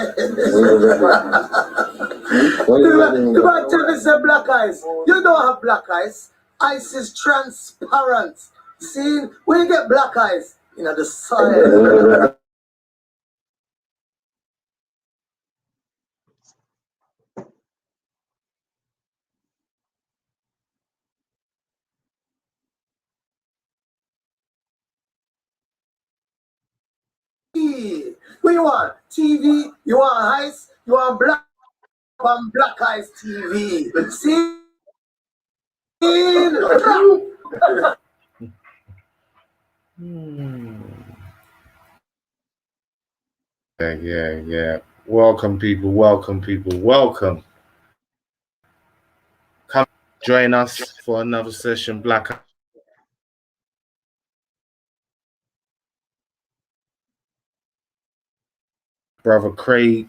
The man tell me say black ice. You don't have black ice. Ice is transparent. See, when you get black ice, you know the soil. What you want? TV? You want ice? You want black on black ice TV? See? Yeah. Welcome, people. Welcome. Come join us for another session. Black brother Craig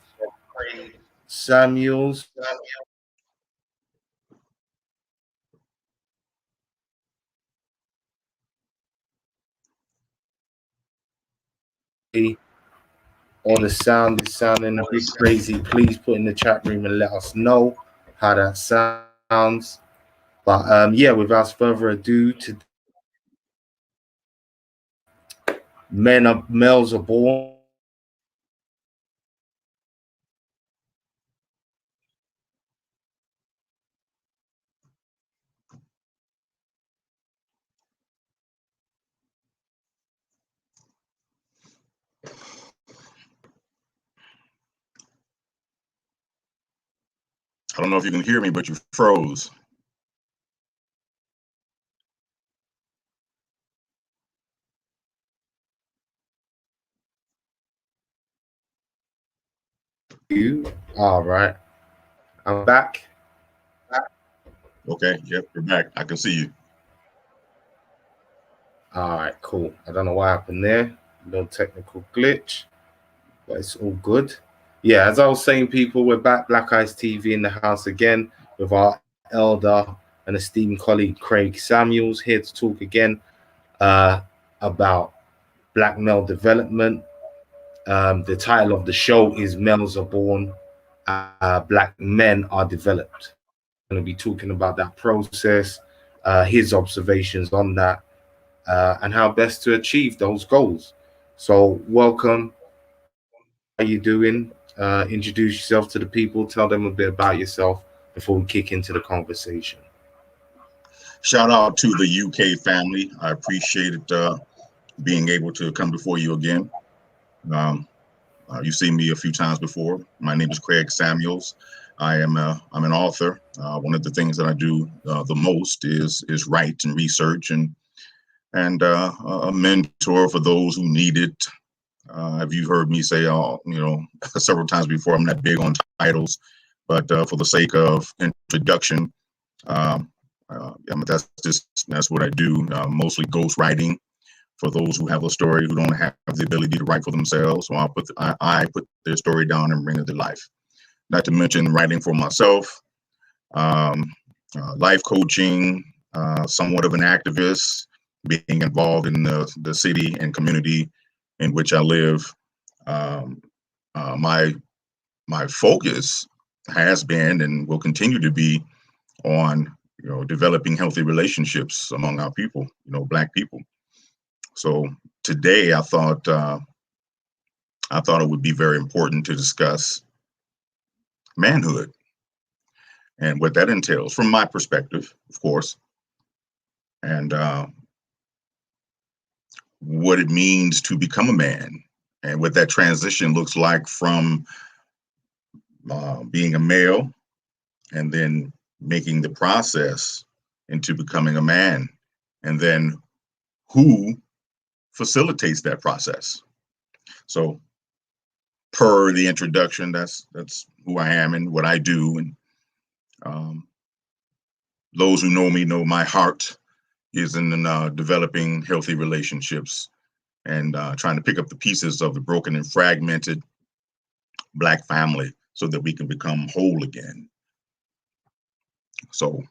Samuels. Or the sound is sounding a bit crazy, please put in the chat room and let us know how that sounds. But yeah, without further ado, males are born. I don't know if you can hear me, but you froze. All right, I'm back. Okay, yep, you're back. I can see you. All right, cool. I don't know what happened there. No technical glitch, but it's all good. Yeah, as I was saying, people, we're back. Black Ice TV in the house again with our elder and esteemed colleague Craig Samuels here to talk again about black male development. The title of the show is Males Are Born, Black Men Are Developed. We're going to be talking about that process, his observations on that, and how best to achieve those goals. So welcome. How you doing? Introduce yourself to the people. Tell them a bit about yourself before we kick into the conversation. Shout out to the UK family. I appreciate it being able to come before you again. You've seen me a few times before. My name is Craig Samuels. I'm an author. One of the things that I do the most is write and research and a mentor for those who need it. Have you heard me say, several times before, I'm not big on titles, but for the sake of introduction, that's what I do. Mostly ghost writing for those who have a story who don't have the ability to write for themselves. So I put their story down and bring it to life. Not to mention writing for myself, life coaching, somewhat of an activist, being involved in the city and community in which I live. My focus has been and will continue to be on developing healthy relationships among our people, Black people. So today I thought it would be very important to discuss manhood and what that entails from my perspective, of course, and what it means to become a man and what that transition looks like from being a male and then making the process into becoming a man, and then who facilitates that process. So per the introduction, that's who I am and what I do. And those who know me know my heart is in developing healthy relationships and trying to pick up the pieces of the broken and fragmented Black family so that we can become whole again. So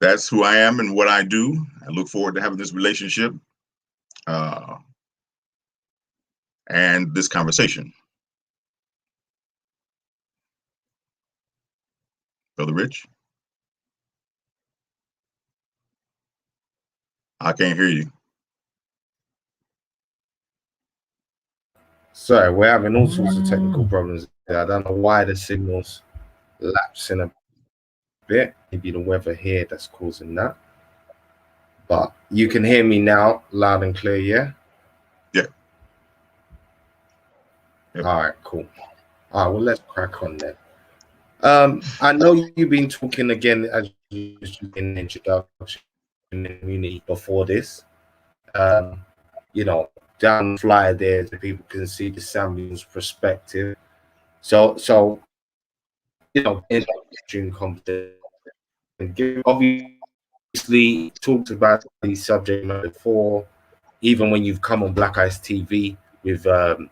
that's who I am and what I do. I look forward to having this relationship. and this conversation. Brother Rich, I can't hear you. Sorry, we're having all sorts of technical problems. I don't know why the signal's lapsing a bit. Maybe the weather here that's causing that. But you can hear me now, loud and clear, yeah? Yeah. Yep. All right, cool. All right, well, let's crack on then. I know you've been talking again as you in introduction community before this. You know, down the flyer there, so people can see the Samuel's perspective. So you know, introduction conversation. Obviously, talked about these subjects before. Even when you've come on Black Ice TV, we've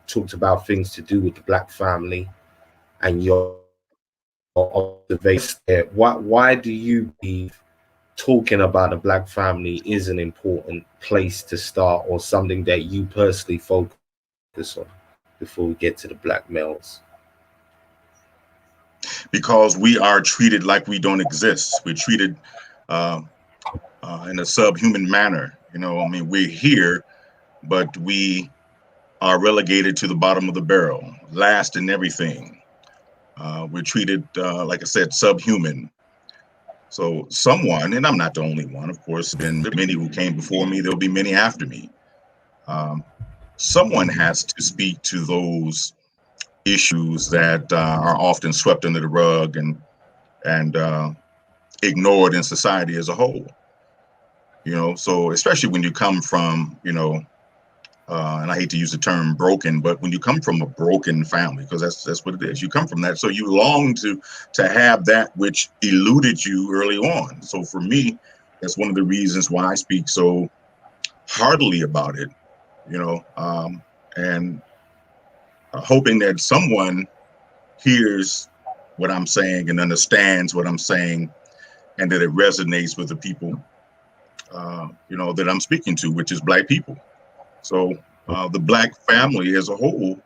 talked about things to do with the Black family and your observation there. Why do you believe talking about a Black family is an important place to start, or something that you personally focus on before we get to the Black males? Because we are treated like we don't exist. We're treated in a subhuman manner. You know, I mean, we're here, but we are relegated to the bottom of the barrel, last in everything. We're treated, like I said, subhuman. So someone, and I'm not the only one, of course, been many who came before me, there'll be many after me. Someone has to speak to those issues that are often swept under the rug and ignored in society as a whole. You know, so especially when you come from, you know, and I hate to use the term broken, but when you come from a broken family, because that's what it is. You come from that, so you long to have that which eluded you early on. So for me, that's one of the reasons why I speak so heartily about it. You know, and hoping that someone hears what I'm saying and understands what I'm saying, and that it resonates with the people, you know, that I'm speaking to, which is Black people. So the Black family as a whole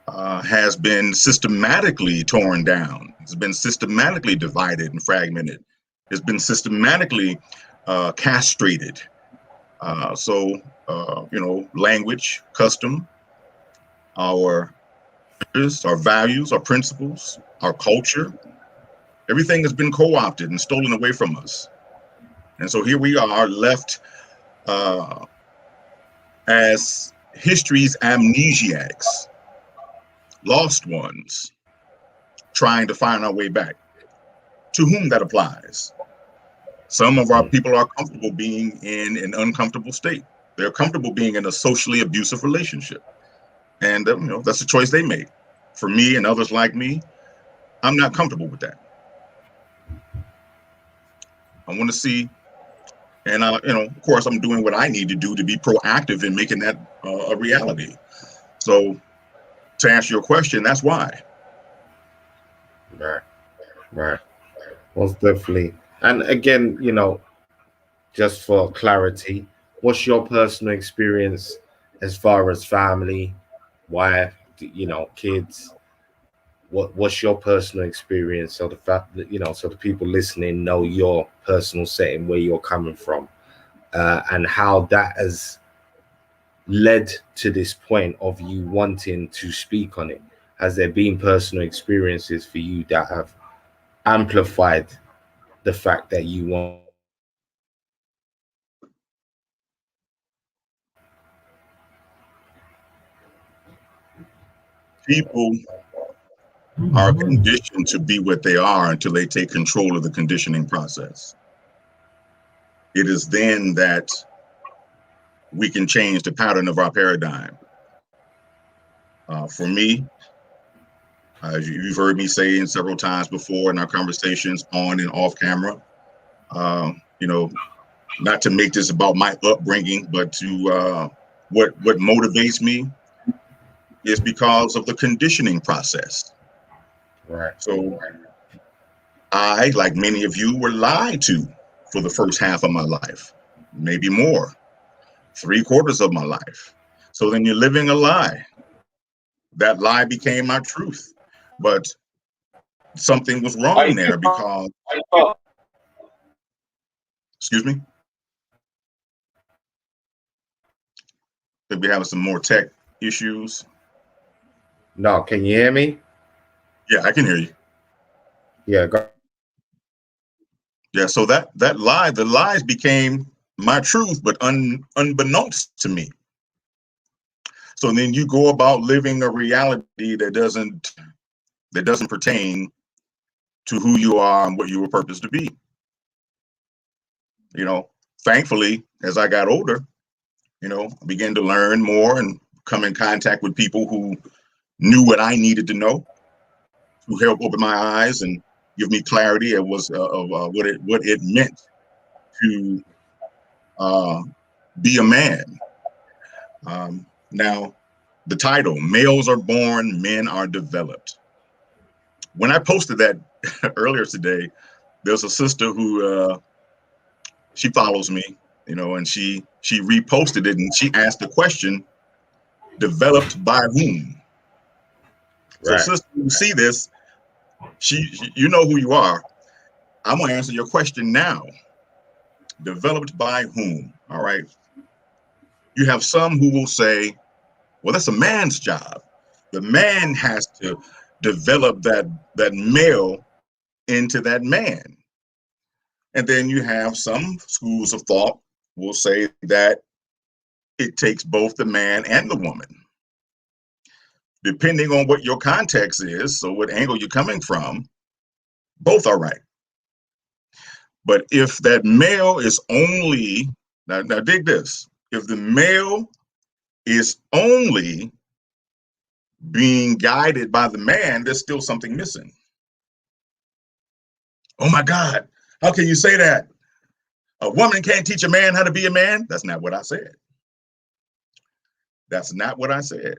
has been systematically torn down. It's been systematically divided and fragmented. It's been systematically castrated. So, you know, language, custom, our values, our principles, our culture, everything has been co-opted and stolen away from us. And so here we are left as history's amnesiacs, lost ones, trying to find our way back. To whom that applies. Some of our people are comfortable being in an uncomfortable state. They're comfortable being in a socially abusive relationship. And you know, that's a choice they make. For me and others like me, I'm not comfortable with that. I want to see, and you know, of course, I'm doing what I need to do to be proactive in making that a reality. So, to answer your question, that's why. Right. Most definitely. And again, you know, just for clarity, what's your personal experience as far as family, wife, you know, kids? What's your personal experience, so the fact that, you know, so the people listening know your personal setting, where you're coming from, and how that has led to this point of you wanting to speak on it? Has there been personal experiences for you that have amplified the fact that you want? People are conditioned to be what they are until they take control of the conditioning process. It is then that we can change the pattern of our paradigm. For me, as you've heard me say several times before in our conversations on and off camera, you know, not to make this about my upbringing, but to what motivates me is because of the conditioning process. Right. So I, like many of you, were lied to for the first half of my life, maybe more, 3/4 of my life. So then you're living a lie. that lie became my truth. But something was wrong there because, excuse me, that we having some more tech issues. No, can you hear me? Yeah, I can hear you. Yeah, go. Yeah, so that lie, the lies became my truth, but unbeknownst to me. So then you go about living a reality that doesn't pertain to who you are and what you were purposed to be. You know, thankfully, as I got older, you know, I began to learn more and come in contact with people who knew what I needed to know, who helped open my eyes and give me clarity of what it meant to be a man. Now, the title, Males Are Born, Men Are Developed. When I posted that earlier today, there's a sister who she follows me, you know, and she reposted it and she asked the question, developed by whom? So, Right. sister, you see this, you know who you are. I'm gonna answer your question now. Developed by whom? All right. You have some who will say, well, that's a man's job. The man has to develop that male into that man. And then you have some schools of thought will say that it takes both the man and the woman. Depending on what your context is, so what angle you're coming from, both are right. But if that male is only, now dig this, if the male is only being guided by the man, there's still something missing. Oh my God, how can you say that? A woman can't teach a man how to be a man? That's not what I said. That's not what I said.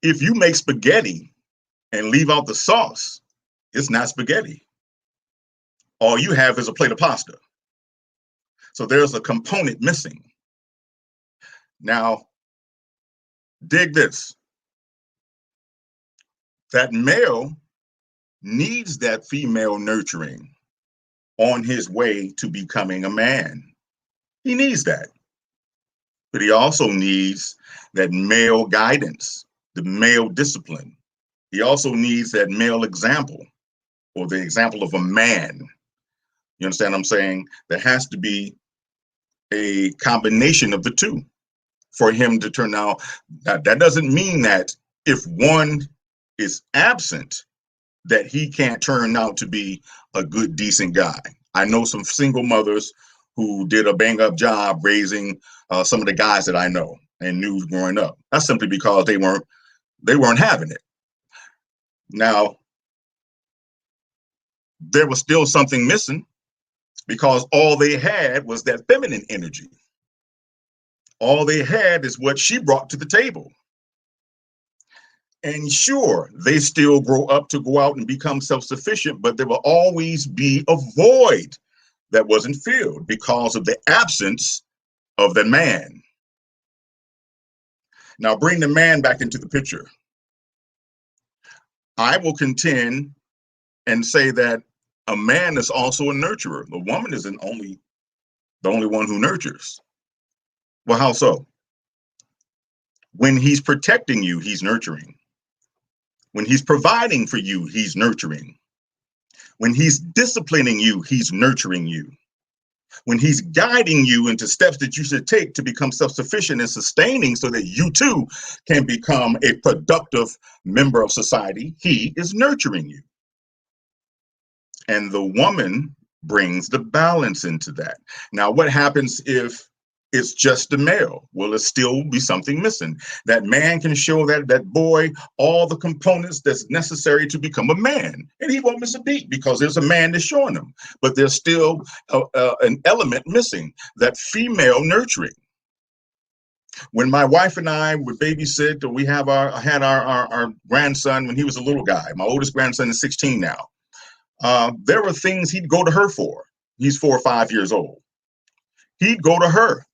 If you make spaghetti and leave out the sauce, it's not spaghetti. All you have is a plate of pasta. So there's a component missing. Now, dig this. That male needs that female nurturing on his way to becoming a man. He needs that. But he also needs that male guidance, the male discipline. He also needs that male example, or the example of a man. You understand what I'm saying? There has to be a combination of the two for him to turn out. That doesn't mean that if one is absent, that he can't turn out to be a good, decent guy. I know some single mothers who did a bang up job raising some of the guys that I know and knew growing up. That's simply because they weren't having it. Now, there was still something missing because all they had was that feminine energy. All they had is what she brought to the table. And sure, they still grow up to go out and become self-sufficient, but there will always be a void that wasn't filled because of the absence of the man. Now bring the man back into the picture. I will contend and say that a man is also a nurturer. The woman isn't the only one who nurtures. Well, how so? When he's protecting you, he's nurturing. When he's providing for you, he's nurturing. When he's disciplining you, he's nurturing you. When he's guiding you into steps that you should take to become self-sufficient and sustaining so that you too can become a productive member of society, he is nurturing you. And the woman brings the balance into that. Now, what happens if it's just the male? Will it still be something missing? That man can show that boy all the components that's necessary to become a man, and he won't miss a beat because there's a man that's showing him. But there's still an element missing, that female nurturing. When my wife and I would babysit, or we had our grandson when he was a little guy. My oldest grandson is 16 now. There were things he'd go to her for. He's 4 or 5 years old. He'd go to her.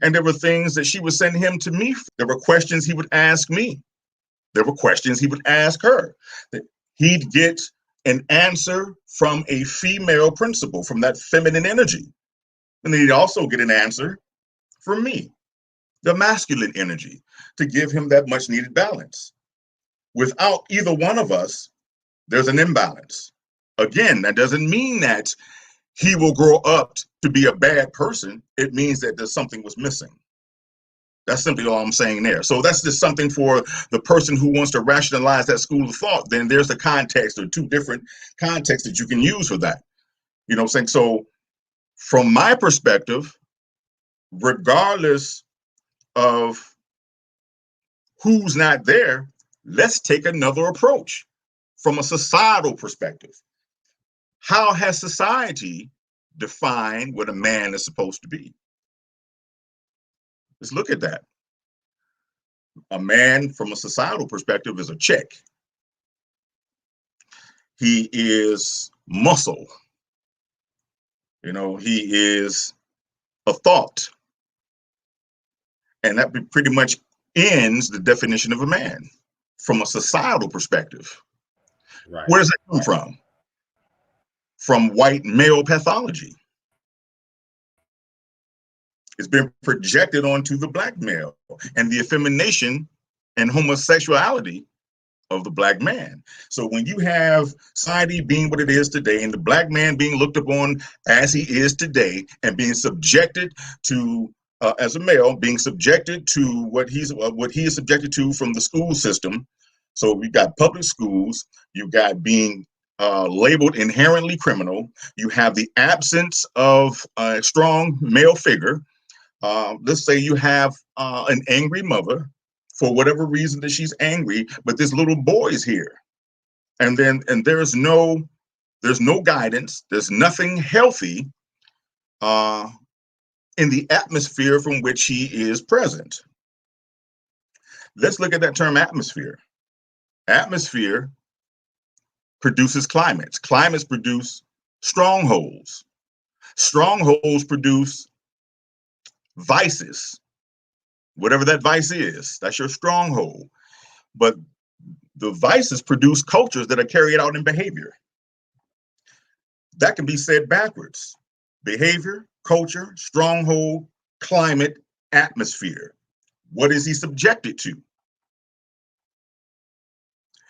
And there were things that she would send him to me. There were questions he would ask me. There were questions he would ask her. That he'd get an answer from a female principal, from that feminine energy. And then he'd also get an answer from me, the masculine energy, to give him that much needed balance. Without either one of us, there's an imbalance. Again, that doesn't mean that he will grow up to be a bad person. It means that there's something was missing. That's simply all I'm saying there. So that's just something for the person who wants to rationalize that school of thought. Then there's the context, or two different contexts that you can use for that. You know what I'm saying? So from my perspective, regardless of who's not there, let's take another approach from a societal perspective. How has society defined what a man is supposed to be? Let's look at that. A man, from a societal perspective, is a check. He is muscle. You know, he is a thought. And that pretty much ends the definition of a man from a societal perspective. Right. Where does that come from? From white male pathology. It's been projected onto the black male and the effemination and homosexuality of the black man. So when you have society being what it is today, and the black man being looked upon as he is today, and being subjected to, as a male, being subjected to what he is subjected to from the school system. So we've got public schools, you've got being labeled inherently criminal, you have the absence of a strong male figure. Let's say you have an angry mother, for whatever reason that she's angry, but this little boy is here, and there's no guidance, there's nothing healthy in the atmosphere from which he is present. Let's look at that term atmosphere. Atmosphere produces climates. Climates produce strongholds. Strongholds produce vices. Whatever that vice is, that's your stronghold. But the vices produce cultures that are carried out in behavior. That can be said backwards. Behavior, culture, stronghold, climate, atmosphere. What is he subjected to?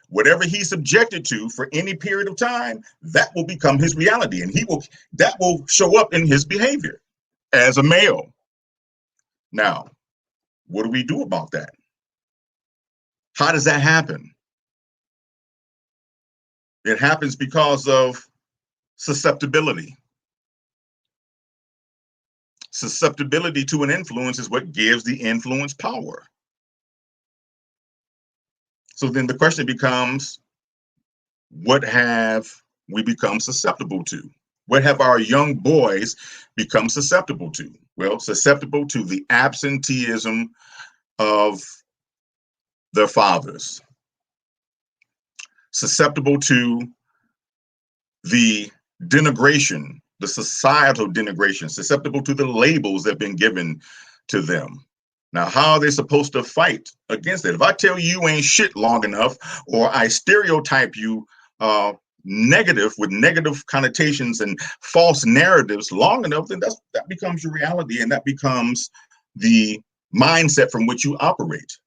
Whatever he's subjected to for any period of time, that will become his reality, and that will show up in his behavior as a male. Now, what do we do about that? How does that happen? It happens because of susceptibility. Susceptibility to an influence is what gives the influence power. So then the question becomes, what have we become susceptible to? What have our young boys become susceptible to? Well, susceptible to the absenteeism of their fathers, susceptible to the denigration, the societal denigration, susceptible to the labels that have been given to them. Now, how are they supposed to fight against it? If I tell you ain't shit long enough, or I stereotype you negative with negative connotations and false narratives long enough, then that becomes your reality, and that becomes the mindset from which you operate.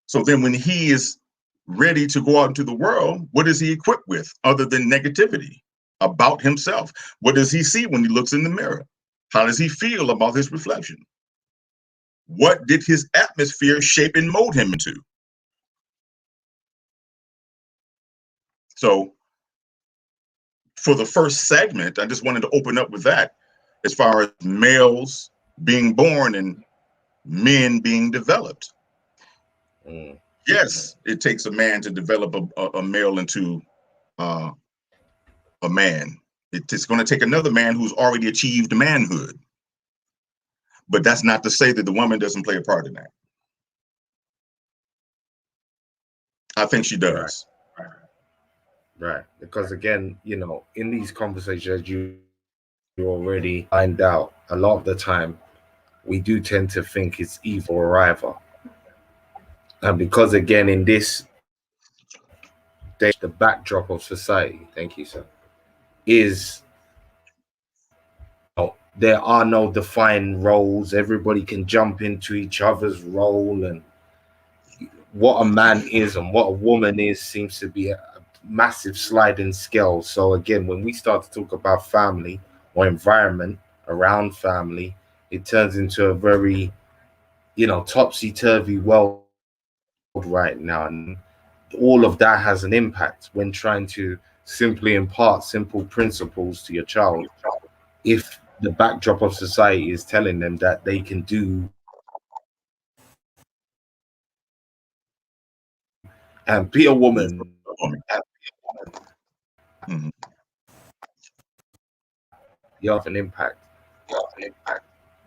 So then when he is ready to go out into the world, what is he equipped with other than negativity about himself? What does he see when he looks in the mirror? How does he feel about his reflection? What did his atmosphere shape and mold him into? So for the first segment, I just wanted to open up with that, as far as males being born and men being developed. Yes, it takes a man to develop a male into a man. It's going to take another man who's already achieved manhood. But that's not to say that the woman doesn't play a part in that. I think she does. Right. Because again, in these conversations, you already find out a lot of the time, we do tend to think it's either or either. And because again, in this the backdrop of society, thank you, sir, is there are no defined roles. Everybody can jump into each other's role, and what a man is and what a woman is seems to be a massive sliding scale. So again, when we start to talk about family or environment around family, it turns into a very, topsy-turvy world right now. And all of that has an impact when trying to simply impart simple principles to your child. If the backdrop of society is telling them that they can do and be a You woman, froze up on me. Mhm. you have an impact.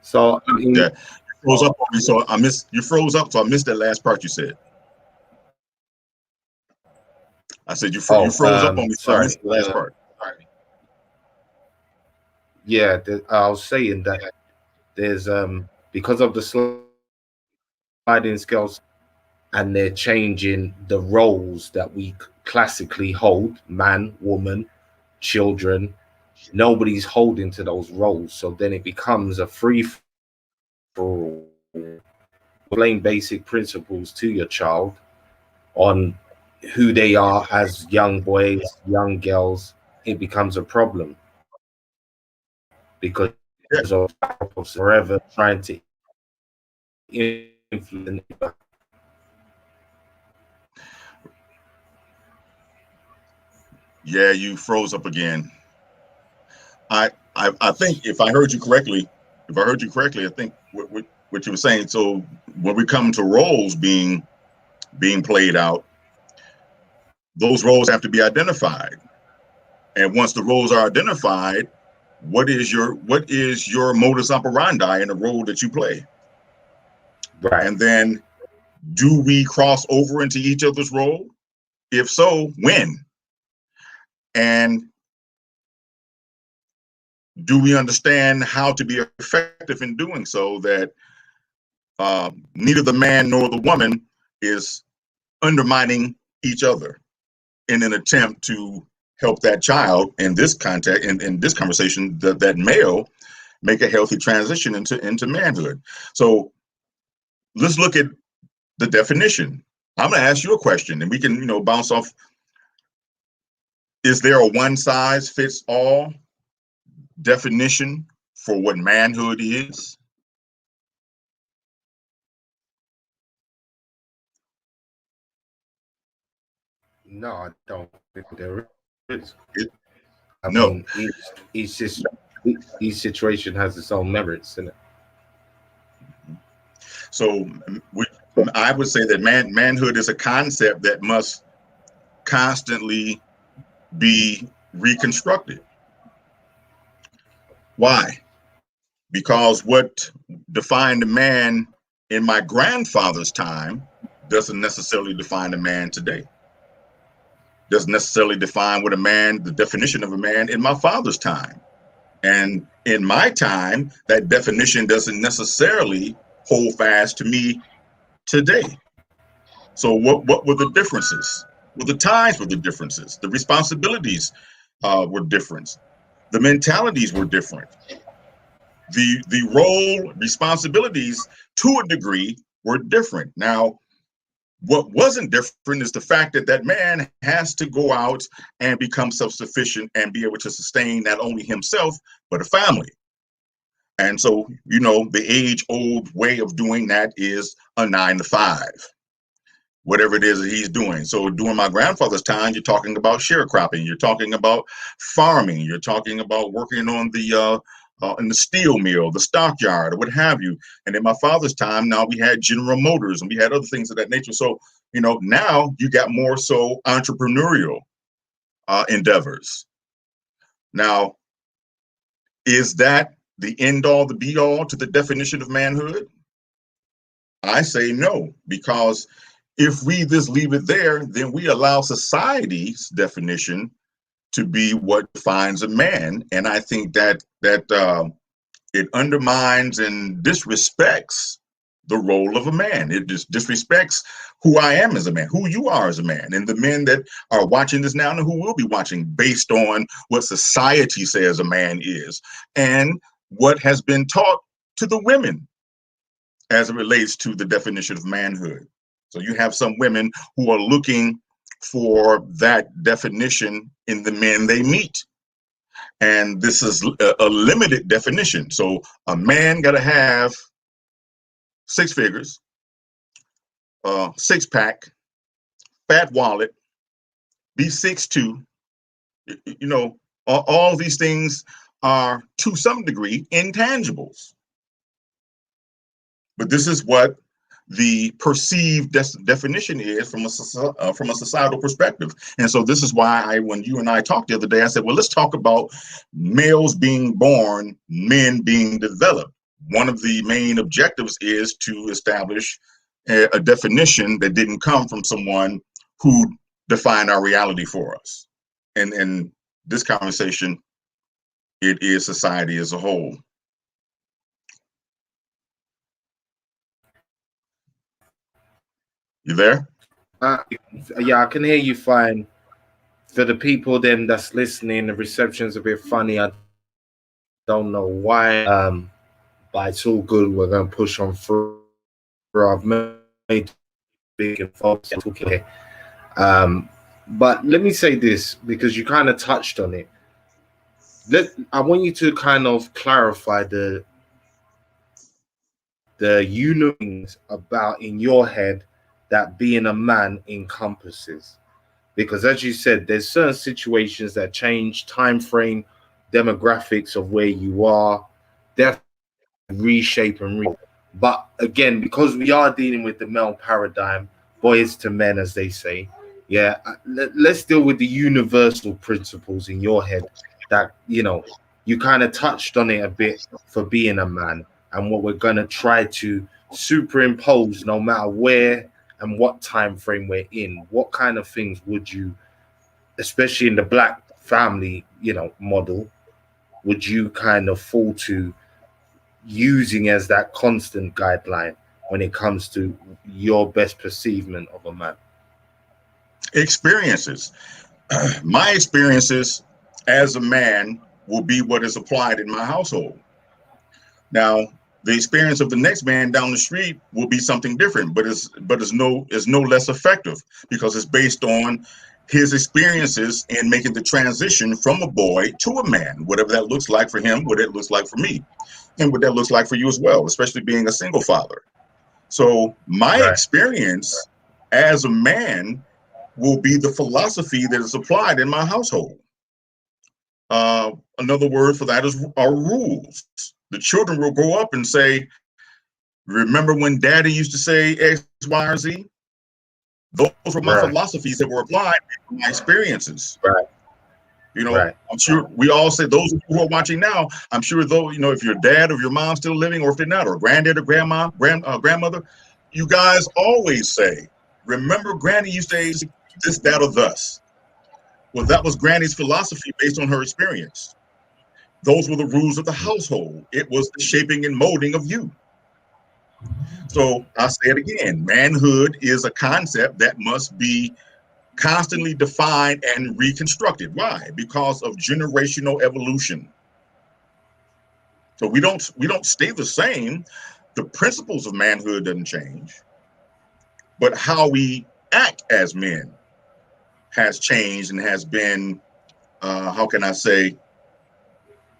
So I mean, Yeah, you froze up on me, so I missed. You froze up, so I missed that last part you said. I said you froze up on me, so I sorry. missed the last part. Yeah, I was saying that there's because of the sliding scales, and they're changing the roles that we classically hold: man, woman, children. Nobody's holding to those roles, so then it becomes a free for all. Explain basic principles to your child on who they are as young boys, young girls. It becomes a problem because Yeah, of forever trying to influence. yeah, you froze up again. I think if I heard you correctly, I think what you were saying. So when we come to roles being played out, those roles have to be identified. And once the roles are identified, what is your modus operandi in the role that you play? Right. And then do we cross over into each other's role? If so, when? And do we understand how to be effective in doing so that neither the man nor the woman is undermining each other in an attempt to help that child in this context, in this conversation, that male make a healthy transition into manhood. So let's look at the definition. I'm going to ask you a question, and we can bounce off. Is there a one size fits all definition for what manhood is? No, I don't think there is. It, I no. mean, each situation has its own merits in it. So I would say that manhood is a concept that must constantly be reconstructed. Why? Because what defined a man in my grandfather's time doesn't necessarily define a man today. Doesn't necessarily define the definition of a man in my father's time. And in my time, that definition doesn't necessarily hold fast to me today. So what were the differences? Well, the times were the differences. The responsibilities were different. The mentalities were different. The role responsibilities to a degree were different. Now, what wasn't different is the fact that that man has to go out and become self-sufficient and be able to sustain not only himself but a family. And so, the age-old way of doing that is a 9 to 5, whatever it is that he's doing. So during my grandfather's time, you're talking about sharecropping, you're talking about farming, you're talking about working on the in the steel mill, the stockyard, or what have you. And in my father's time, now we had General Motors and we had other things of that nature. So, now you got more so entrepreneurial endeavors. Now, is that the end all, the be all to the definition of manhood? I say no, because if we just leave it there, then we allow society's definition to be what defines a man, and I think that it undermines and disrespects the role of a man. It just disrespects who I am as a man, who you are as a man, and the men that are watching this now and who will be watching based on what society says a man is and what has been taught to the women as it relates to the definition of manhood. So you have some women who are looking for that definition in the men they meet. And this is a limited definition. So a man got to have 6 figures, 6-pack, fat wallet, be 6'2". You know, all these things are to some degree intangibles. But this is what the perceived definition is from a societal perspective. And so this is why when you and I talked the other day, I said, well, let's talk about males being born, men being developed. One of the main objectives is to establish a definition that didn't come from someone who defined our reality for us. And this conversation, it is society as a whole. You there? Yeah, I can hear you fine. For the people then that's listening, the reception's a bit funny. I don't know why. But it's all good. We're going to push on through. I've made big and folks talking here. But let me say this because you kind of touched on it. I want you to kind of clarify the units about in your head that being a man encompasses. Because as you said, there's certain situations that change time frame, demographics of where you are, definitely reshape and but again, because we are dealing with the male paradigm, boys to men, as they say, yeah, let's deal with the universal principles in your head that, you know, you kind of touched on it a bit for being a man and what we're going to try to superimpose no matter where and what time frame we're in. What kind of things would you, especially in the black family, you know, model, would you kind of fall to using as that constant guideline when it comes to your best perceivement of a man? Experiences. My experiences as a man will be what is applied in my household. Now, the experience of the next man down the street will be something different, but is no less effective because it's based on his experiences in making the transition from a boy to a man, whatever that looks like for him, what it looks like for me, and what that looks like for you as well, especially being a single father. So my experience as a man will be the philosophy that is applied in my household. Another word for that are rules. The children will grow up and say, remember when daddy used to say X, Y, or Z? Those were my philosophies that were applied in my experiences. You know, I'm sure we all say, those who are watching now, I'm sure though, you know, if your dad or your mom's still living, or if they're not, or granddad or grandma, grandmother, you guys always say, remember granny used to say this, that, or thus. Well, that was granny's philosophy based on her experience. Those were the rules of the household. It was the shaping and molding of you. So I'll say it again, manhood is a concept that must be constantly defined and reconstructed. Why? Because of generational evolution. So we don't stay the same. The principles of manhood doesn't change, but how we act as men has changed and has been, how can I say,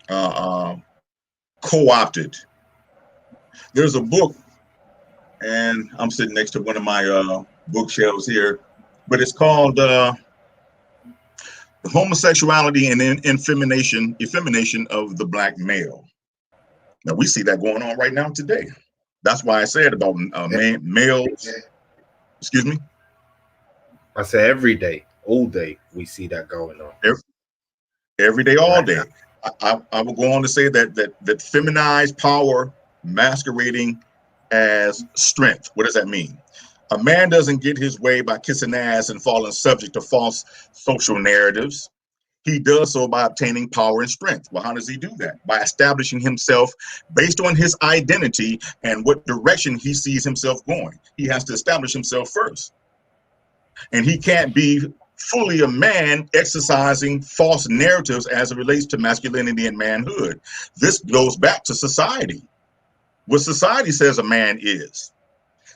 co-opted. There's a book, and I'm sitting next to one of my bookshelves here, but it's called Homosexuality and Effemination of the Black Male. Now we see that going on right now today. That's why I said about males. Excuse me. I say every day, all day, we see that going on. Every day, all day. I will go on to say that feminized power masquerading as strength. What does that mean? A man doesn't get his way by kissing ass and falling subject to false social narratives. He does so by obtaining power and strength. Well, how does he do that? By establishing himself based on his identity and what direction he sees himself going. He has to establish himself first. And he can't be fully a man exercising false narratives as it relates to masculinity and manhood. This goes back to society. What society says a man is.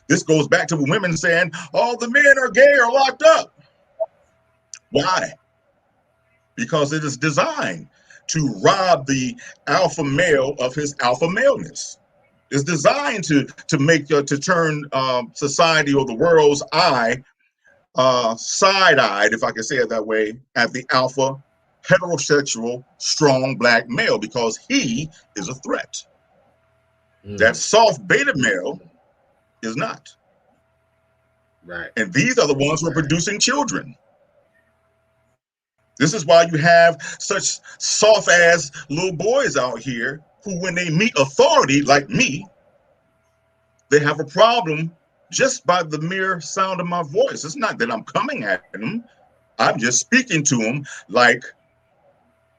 This goes back to women saying, all the men are gay or locked up. Why? Because it is designed to rob the alpha male of his alpha maleness. It's designed to turn society or the world's eye side-eyed, if I can say it that way, at the alpha heterosexual strong black male, because he is a threat. That soft beta male is not. Right. And these are the ones who are producing children. This is why you have such soft-ass little boys out here who, when they meet authority like me, they have a problem just by the mere sound of my voice. It's not that I'm coming at them. I'm just speaking to them like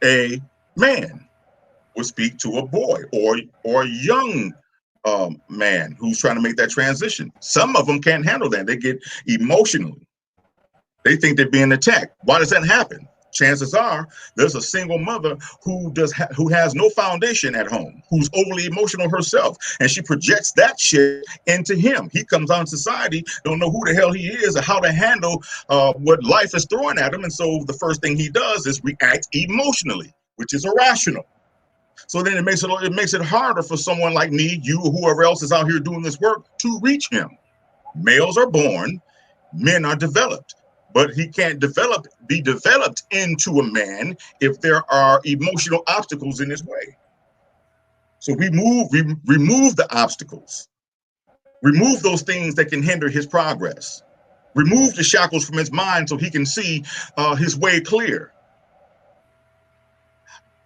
a man would speak to a boy or a young man who's trying to make that transition. Some of them can't handle that. They get emotional. They think they're being attacked. Why does that happen? Chances are there's a single mother who has no foundation at home, who's overly emotional herself, and she projects that shit into him. He comes out in society, don't know who the hell he is or how to handle what life is throwing at him, and so the first thing he does is react emotionally, which is irrational. So then it makes it harder for someone like me, you, or whoever else is out here doing this work to reach him. Males are born, men are developed. But he can't be developed into a man if there are emotional obstacles in his way. So we remove the obstacles, remove those things that can hinder his progress, remove the shackles from his mind so he can see his way clear.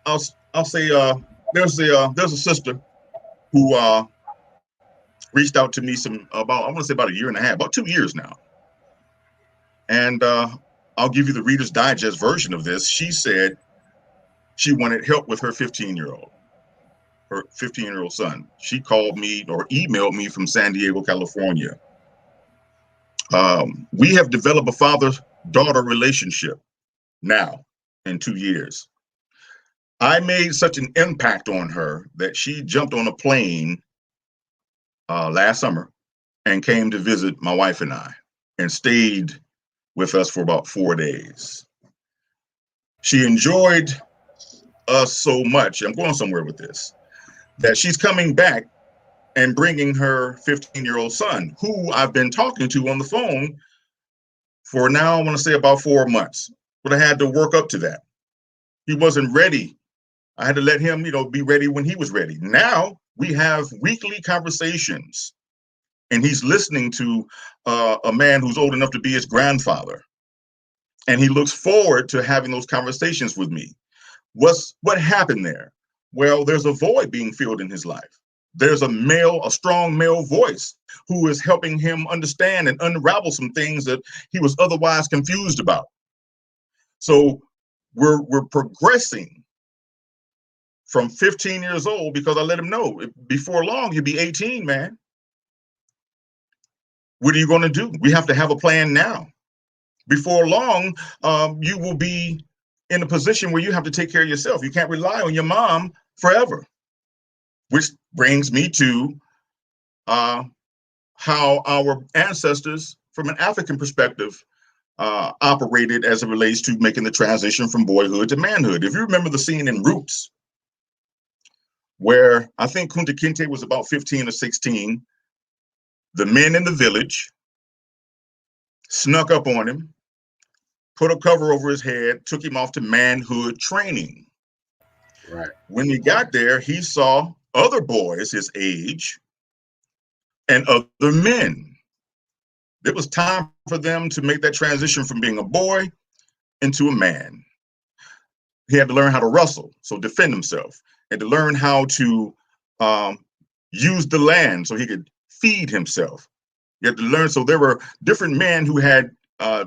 I'll say there's a sister who reached out to me about a year and a half, about 2 years now. And I'll give you the Reader's Digest version of this. She said she wanted help with her 15-year-old son. She called me or emailed me from San Diego, California. We have developed a father-daughter relationship now in 2 years. I made such an impact on her that she jumped on a plane last summer and came to visit my wife and I and stayed with us for about 4 days. She enjoyed us so much, I'm going somewhere with this, that she's coming back and bringing her 15-year-old son, who I've been talking to on the phone for now, I want to say about 4 months, but I had to work up to that. He wasn't ready. I had to let him, be ready when he was ready. Now we have weekly conversations, and he's listening to a man who's old enough to be his grandfather. And he looks forward to having those conversations with me. What happened there? Well, there's a void being filled in his life. There's a strong male voice who is helping him understand and unravel some things that he was otherwise confused about. So we're progressing from 15 years old, because I let him know before long you'll be 18, man. What are you going to do? We have to have a plan now. Before long, you will be in a position where you have to take care of yourself. You can't rely on your mom forever. Which brings me to how our ancestors, from an African perspective, operated as it relates to making the transition from boyhood to manhood. If you remember the scene in Roots, where I think Kunta Kinte was about 15 or 16, the men in the village snuck up on him, put a cover over his head, took him off to manhood training. Right. When he got there, he saw other boys his age and other men. It was time for them to make that transition from being a boy into a man. He had to learn how to wrestle, so defend himself, and to learn how to use the land so he could feed himself. He had to learn. So there were different men who had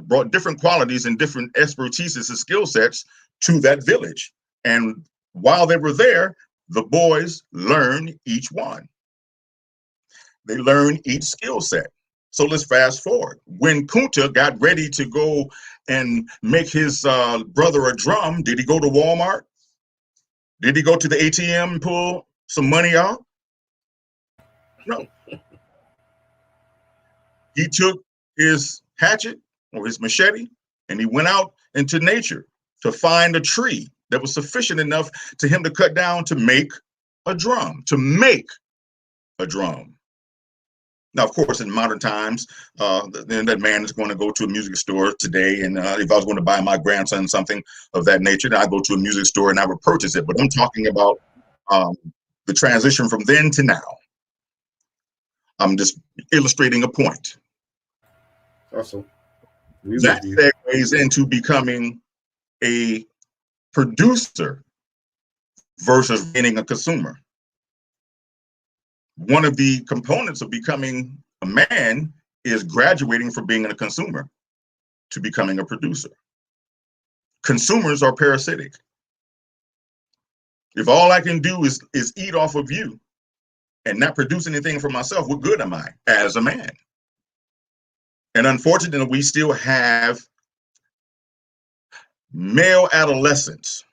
brought different qualities and different expertises and skill sets to that village. And while they were there, the boys learned each one. They learned each skill set. So let's fast forward. When Kunta got ready to go and make his brother a drum, did he go to Walmart? Did he go to the ATM and pull some money out? No. He took his hatchet or his machete and he went out into nature to find a tree that was sufficient enough to him to cut down to make a drum, Now, of course, in modern times, then that man is going to go to a music store today. And if I was going to buy my grandson something of that nature, then I go to a music store and I would purchase it. But I'm talking about the transition from then to now. I'm just illustrating a point. Awesome. That segues into becoming a producer versus being a consumer. One of the components of becoming a man is graduating from being a consumer to becoming a producer. Consumers are parasitic. If all I can do is eat off of you and not produce anything for myself, what good am I as a man? And unfortunately, we still have male adolescents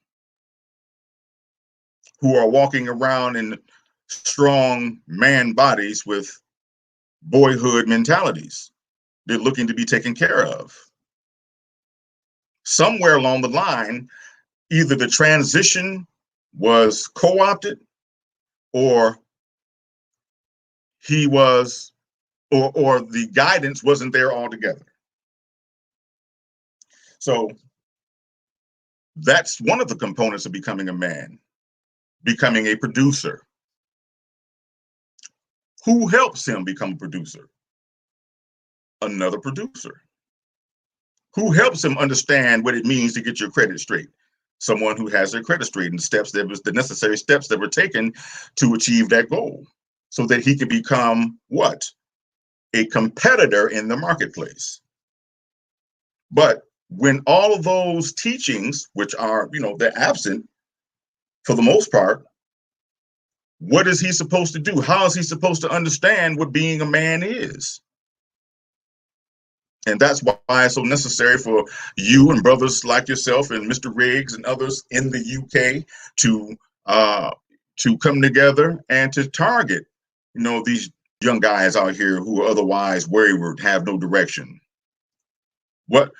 who are walking around in strong man bodies with boyhood mentalities. They're looking to be taken care of. Somewhere along the line, either the transition was co-opted or he was, or the guidance wasn't there altogether. So that's one of the components of becoming a man, becoming a producer. Who helps him become a producer? Another producer. Who helps him understand what it means to get your credit straight? Someone who has their credit straight and the necessary steps that were taken to achieve that goal so that he could become what? A competitor in the marketplace. But when all of those teachings, which are, they're absent for the most part, what is he supposed to do? How is he supposed to understand what being a man is? And that's why it's so necessary for you and brothers like yourself and Mr. Riggs and others in the UK to come together and to target, these young guys out here who are otherwise wayward, have no direction. What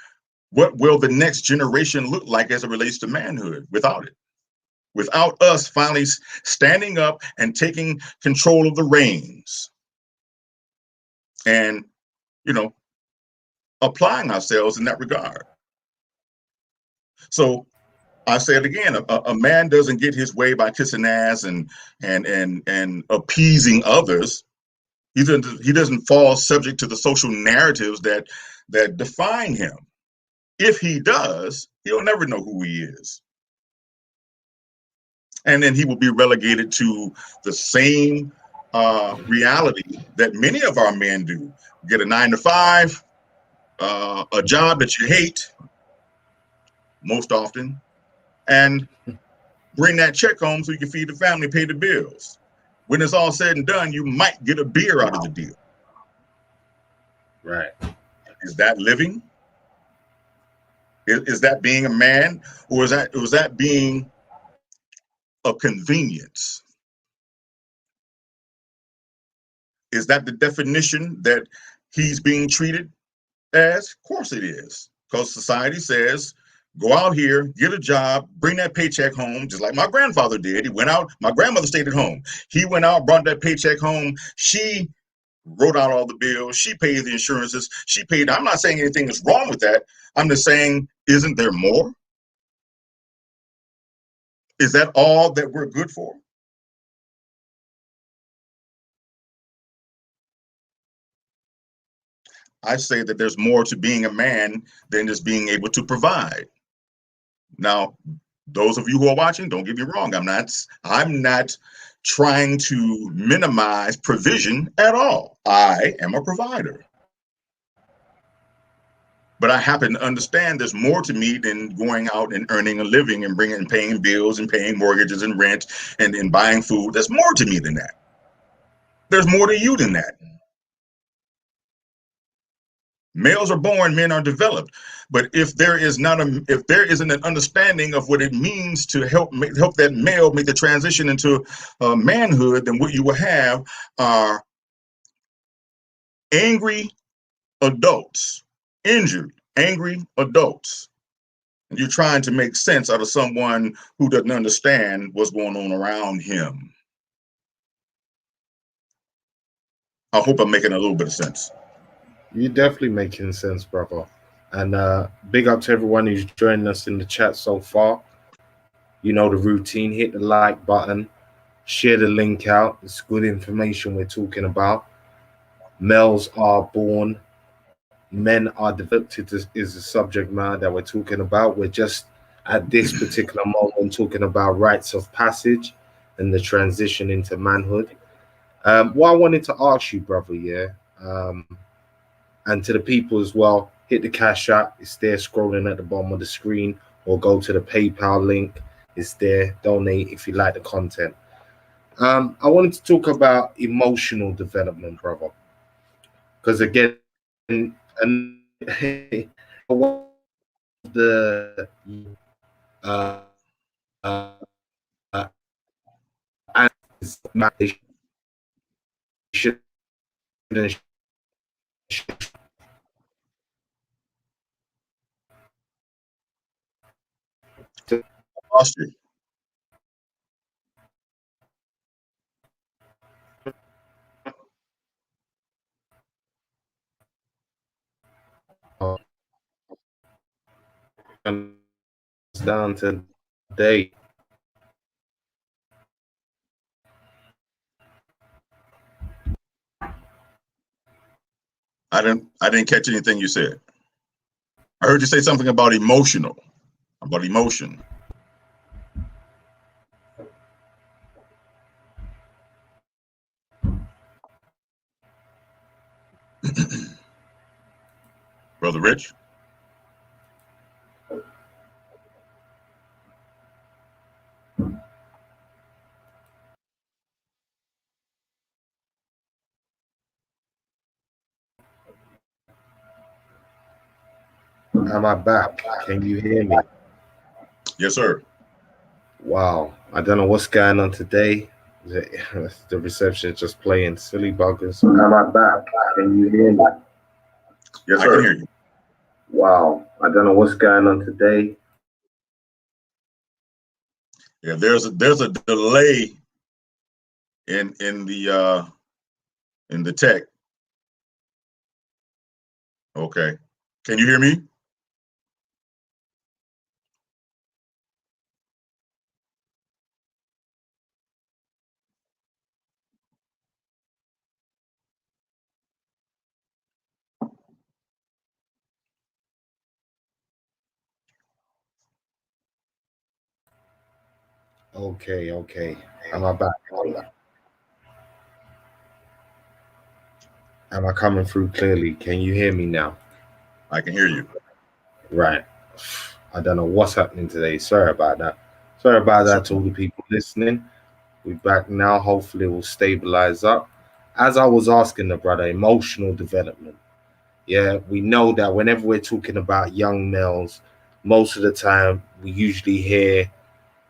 will the next generation look like as it relates to manhood without it? Without us finally standing up and taking control of the reins and, applying ourselves in that regard. So I say it again, a man doesn't get his way by kissing ass and appeasing others. He doesn't fall subject to the social narratives that define him. If he does, he'll never know who he is. And then he will be relegated to the same reality that many of our men do. Get a 9-to-5, a job that you hate most often, and bring that check home so you can feed the family, pay the bills. When it's all said and done, you might get a beer out of the deal. Right. Is that living? Is that being a man, or was that being a convenience? Is that the definition that he's being treated as? Of course it is, because society says, go out here, get a job, bring that paycheck home, just like my grandfather did. He went out, my grandmother stayed at home. He went out, brought that paycheck home. She wrote out all the bills. She paid the insurances. She paid. I'm not saying anything is wrong with that. I'm just saying, isn't there more? Is that all that we're good for? I say that there's more to being a man than just being able to provide. Now, those of you who are watching, don't get me wrong. I'm not trying to minimize provision at all. I am a provider. But I happen to understand there's more to me than going out and earning a living and paying bills and paying mortgages and rent and buying food. There's more to me than that. There's more to you than that. Males are born, men are developed. But if there isn't an understanding of what it means to help that male make the transition into manhood, then what you will have are angry adults, injured, angry adults. And you're trying to make sense out of someone who doesn't understand what's going on around him. I hope I'm making a little bit of sense. You're definitely making sense, brother. And big up to everyone who's joining us in the chat so far. You know the routine. Hit the like button, share the link out. It's good information we're talking about. Males are born, men are developed is the subject matter that we're talking about. We're just at this particular moment talking about rites of passage and the transition into manhood. What I wanted to ask you, brother, yeah, and to the people as well, hit the Cash App. It's there scrolling at the bottom of the screen, or go to the PayPal link. It's there. Donate if you like the content. I wanted to talk about emotional development, brother, because again, and the uh, and they shouldn't I lost you. down today. I didn't catch anything you said. I heard you say something about emotional, about emotion. Brother Rich? Am I back? Can you hear me? Yes, sir. Wow. I don't know what's going on today. The reception is just playing silly buggers. Am I back? Can you hear me? Yes, I can hear you. Wow. I don't know what's going on today. Yeah, there's a delay in the tech. Okay. Can you hear me? Okay. Am I back? Am I coming through clearly? Can you hear me now? I can hear you. Right. I don't know what's happening today. Sorry about that. Sorry about That's that to all the people listening. We're back now. Hopefully, it will stabilize up. As I was asking the brother, emotional development. Yeah, we know that whenever we're talking about young males, most of the time we usually hear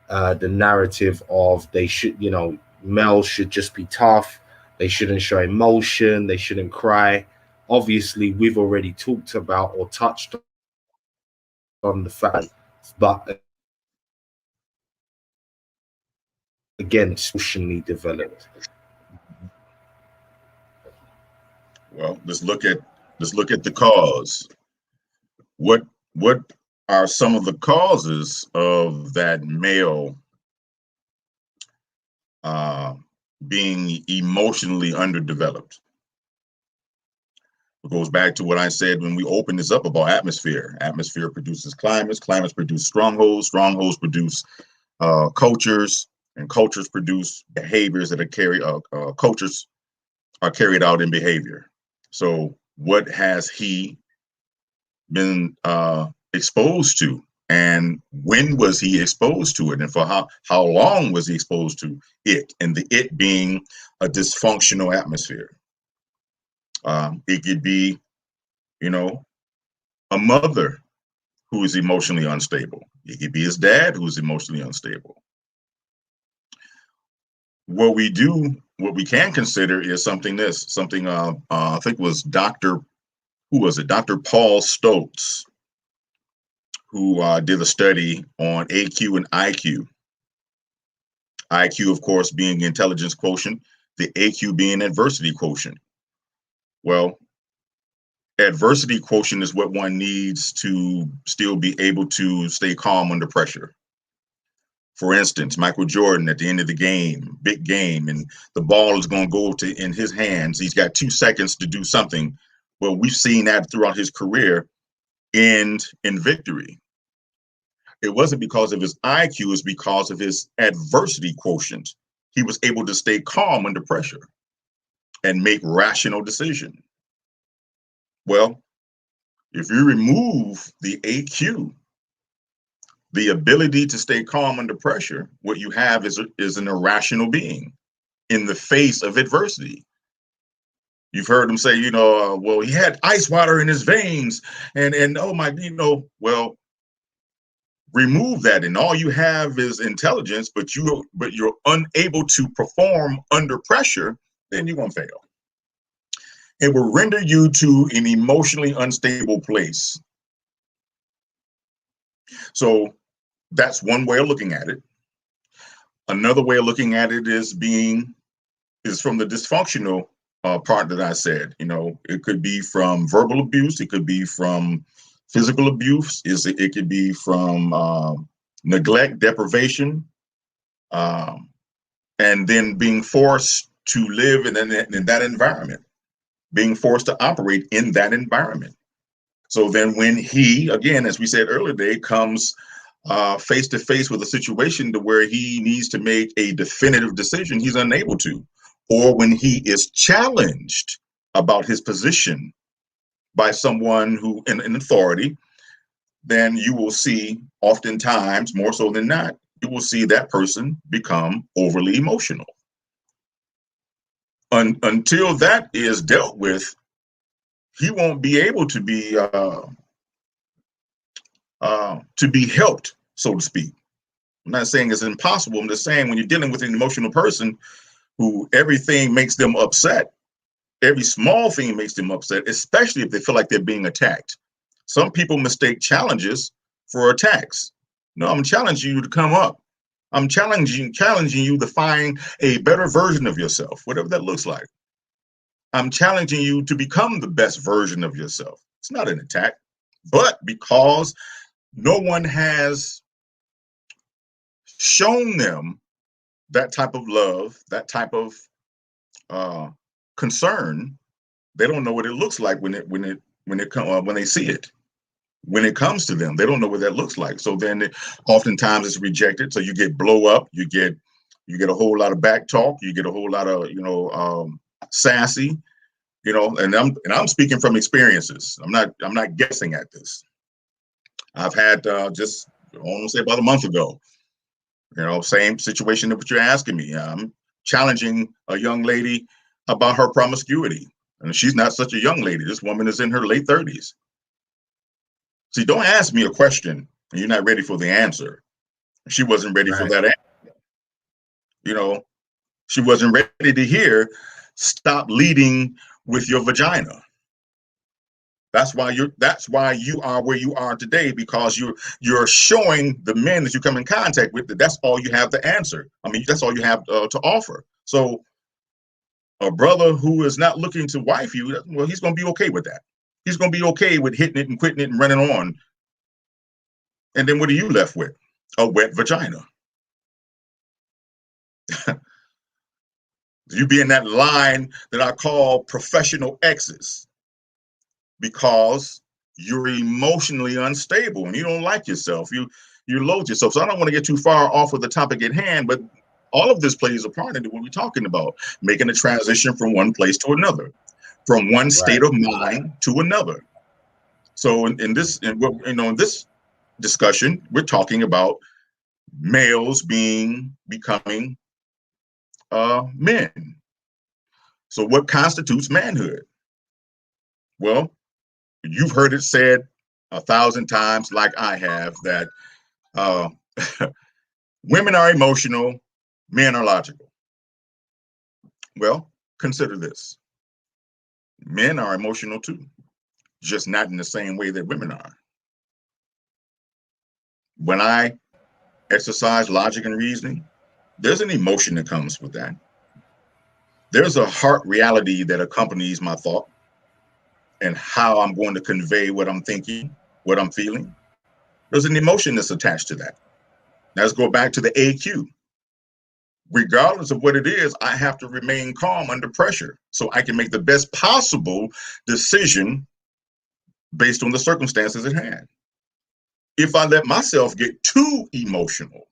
the narrative of they should, males should just be tough. They shouldn't show emotion. They shouldn't cry. Obviously, we've already talked about or touched on the fact, but again, socially developed. Well, let's look at the cause. What are some of the causes of that male uh, being emotionally underdeveloped? It goes back to what I said when we opened this up about atmosphere. Atmosphere produces climates. Climates produce strongholds. Strongholds produce cultures, and cultures produce behaviors that are cultures are carried out in behavior. So, what has he been exposed to, and when was he exposed to it, and for how long was he exposed to it, and the it being a dysfunctional atmosphere. It could be, you know, a mother who is emotionally unstable. It could be his dad who is emotionally unstable. What we can consider is something I think was who was it? Dr. Paul Stoltz, who did a study on AQ and IQ. IQ, of course, being intelligence quotient, the AQ being adversity quotient. Well, adversity quotient is what one needs to still be able to stay calm under pressure. For instance, Michael Jordan at the end of the game, big game, and the ball is going to go in his hands. He's got 2 seconds to do something. Well, we've seen that throughout his career end in victory. It wasn't because of his IQ, it's because of his adversity quotient. He was able to stay calm under pressure and make rational decisions. Well, if you remove the AQ, the ability to stay calm under pressure, what you have is an irrational being in the face of adversity. You've heard him say, well, he had ice water in his veins, and oh my, well, remove that, and all you have is intelligence, but you're unable to perform under pressure, then you're gonna fail. It will render you to an emotionally unstable place. So that's one way of looking at it. Another way of looking at it is from the dysfunctional part that I said. It could be from verbal abuse, it could be from physical abuse, it could be from neglect, deprivation, and then being forced to live in that environment, being forced to operate in that environment. So then when he, again, as we said earlier today, comes face to face with a situation to where he needs to make a definitive decision, he's unable to. Or when he is challenged about his position by someone who in authority, then you will see, oftentimes, more so than not, you will see that person become overly emotional. Until that is dealt with, he won't be able to be helped, so to speak. I'm not saying it's impossible. I'm just saying when you're dealing with an emotional person who everything makes them upset, every small thing makes them upset, especially if they feel like they're being attacked. Some people mistake challenges for attacks. No, I'm challenging you to come up. I'm challenging you to find a better version of yourself, whatever that looks like. I'm challenging you to become the best version of yourself. It's not an attack, but because no one has shown them that type of love, that type of concern, they don't know what it looks like when they see it. When it comes to them, they don't know what that looks like. So then oftentimes it's rejected. So you get blow up, you get a whole lot of back talk, you get a whole lot of sassy, and I'm speaking from experiences. I'm not guessing at this. I've had just I want to say about a month ago, same situation that what you're asking me. I'm challenging a young lady about her promiscuity. And she's not such a young lady. This woman is in her late 30s. See, don't ask me a question and you're not ready for the answer. She wasn't ready for that answer. She wasn't ready to hear, stop leading with your vagina. That's why you are where you are today, because you're showing the men that you come in contact with that that's all you have to answer. I mean, that's all you have to offer. So a brother who is not looking to wife you, well, he's going to be okay with that. He's going to be okay with hitting it and quitting it and running on. And then what are you left with? A wet vagina. You be in that line that I call professional exes, because you're emotionally unstable and you don't like yourself. You loathe yourself. So I don't want to get too far off of the topic at hand, but all of this plays a part into what we're talking about, making a transition from one place to another, from one state of mind to another. So in this discussion, we're talking about males becoming men. So what constitutes manhood? Well, you've heard it said 1,000 times, like I have, that women are emotional, men are logical. Well, consider this. Men are emotional too, just not in the same way that women are. When I exercise logic and reasoning, there's an emotion that comes with that. There's a heart reality that accompanies my thought and how I'm going to convey what I'm thinking, what I'm feeling. There's an emotion that's attached to that. Now let's go back to the AQ. Regardless of what it is, I have to remain calm under pressure so I can make the best possible decision based on the circumstances at hand. If I let myself get too emotional,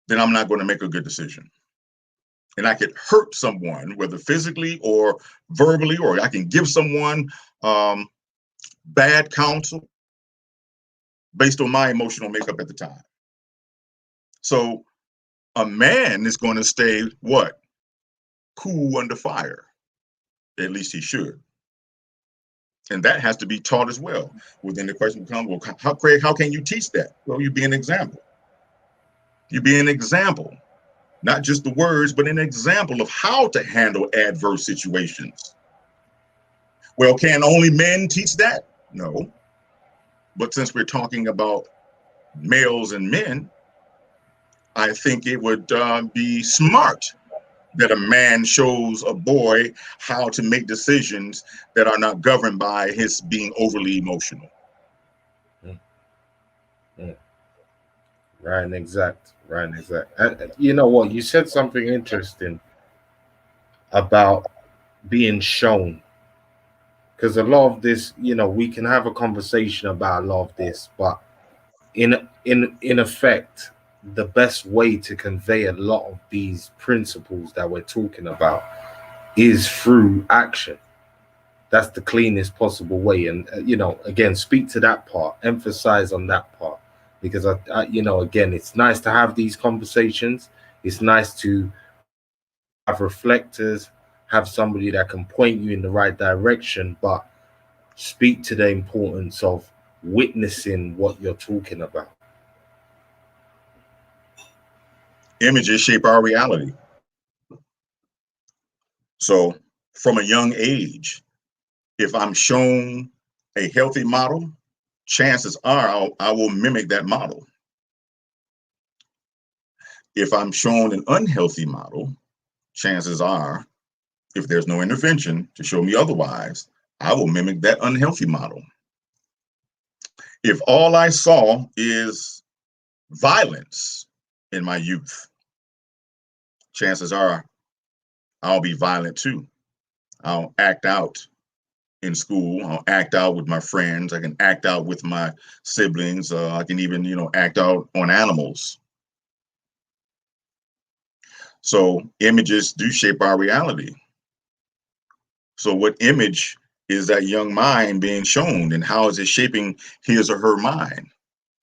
then I'm not going to make a good decision. And I could hurt someone, whether physically or verbally, or I can give someone bad counsel based on my emotional makeup at the time. So a man is going to stay what? Cool under fire. At least he should. And that has to be taught as well. Well, then the question becomes, well, Craig, how can you teach that? Well, you be an example. You be an example, not just the words, but an example of how to handle adverse situations. Well, can only men teach that? No. But since we're talking about males and men, I think it would be smart that a man shows a boy how to make decisions that are not governed by his being overly emotional. Right, and exact. Right, and exact. And you know what? You said something interesting about being shown. Because a lot of this, we can have a conversation about a lot of this, but in effect, the best way to convey a lot of these principles that we're talking about is through action. That's the cleanest possible way. And again, speak to that part, emphasize on that part, because again, it's nice to have these conversations. It's nice to have reflectors, have somebody that can point you in the right direction, but speak to the importance of witnessing what you're talking about. Images shape our reality. So from a young age, if I'm shown a healthy model, chances are I will mimic that model. If I'm shown an unhealthy model, chances are, if there's no intervention to show me otherwise, I will mimic that unhealthy model. If all I saw is violence in my youth, chances are I'll be violent too. I'll act out in school. I'll act out with my friends. I can act out with my siblings. I can even, act out on animals. So images do shape our reality. So what image is that young mind being shown, and how is it shaping his or her mind?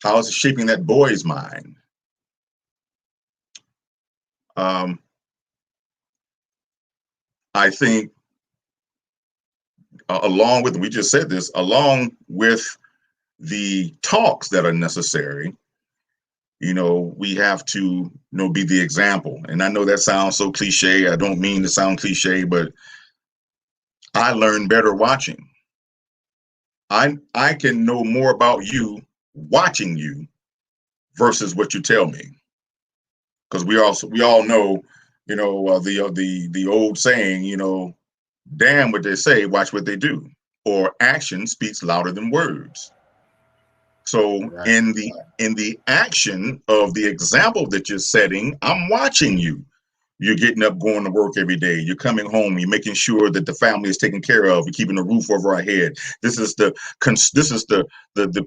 How is it shaping that boy's mind? I think along with, we just said this, along with the talks that are necessary, we have to, be the example. And I know that sounds so cliche. I don't mean to sound cliche, but I learn better watching. I can know more about you watching you versus what you tell me. Because we all know, the old saying, damn what they say, watch what they do, or action speaks louder than words. So Right. in the action of the example that you're setting, I'm watching you. You're getting up, going to work every day. You're coming home. You're making sure that the family is taken care of. You're keeping a roof over our head. This is the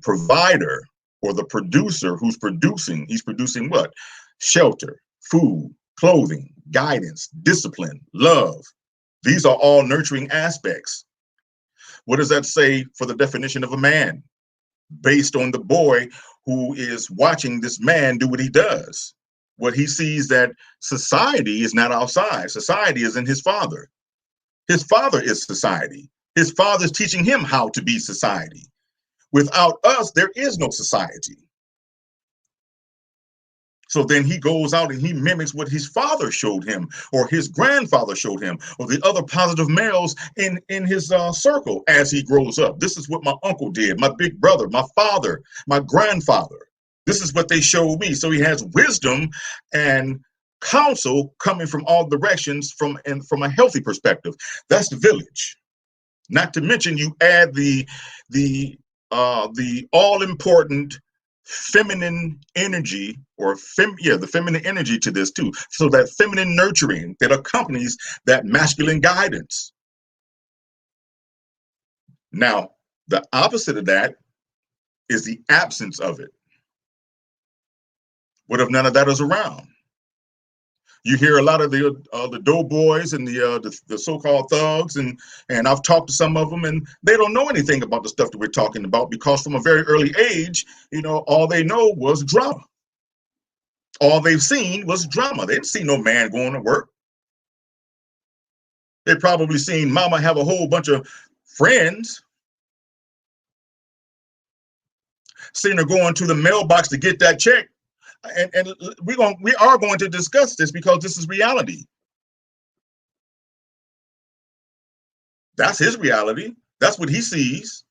provider or the producer who's producing. He's producing what? Shelter, food, clothing, guidance, discipline, love. These are all nurturing aspects. What does that say for the definition of a man based on the boy who is watching this man do what he does? What he sees that society is not outside. Society is in his father. His father is society. His father is teaching him how to be society. Without us, there is no society. So then he goes out and he mimics what his father showed him, or his grandfather showed him, or the other positive males in his circle as he grows up. This is what my uncle did, my big brother, my father, my grandfather. This is what they showed me. So he has wisdom and counsel coming from all directions from a healthy perspective. That's the village. Not to mention you add the all important feminine energy, or the feminine energy to this too. So that feminine nurturing that accompanies that masculine guidance. Now, the opposite of that is the absence of it. What if none of that is around? You hear a lot of the doughboys and the so-called thugs, and I've talked to some of them, and they don't know anything about the stuff that we're talking about, because from a very early age, all they know was drama. All they've seen was drama. They didn't see no man going to work. They probably seen mama have a whole bunch of friends, seen her going to the mailbox to get that check. And we are going to discuss this because this is reality. That's his reality. That's what he sees.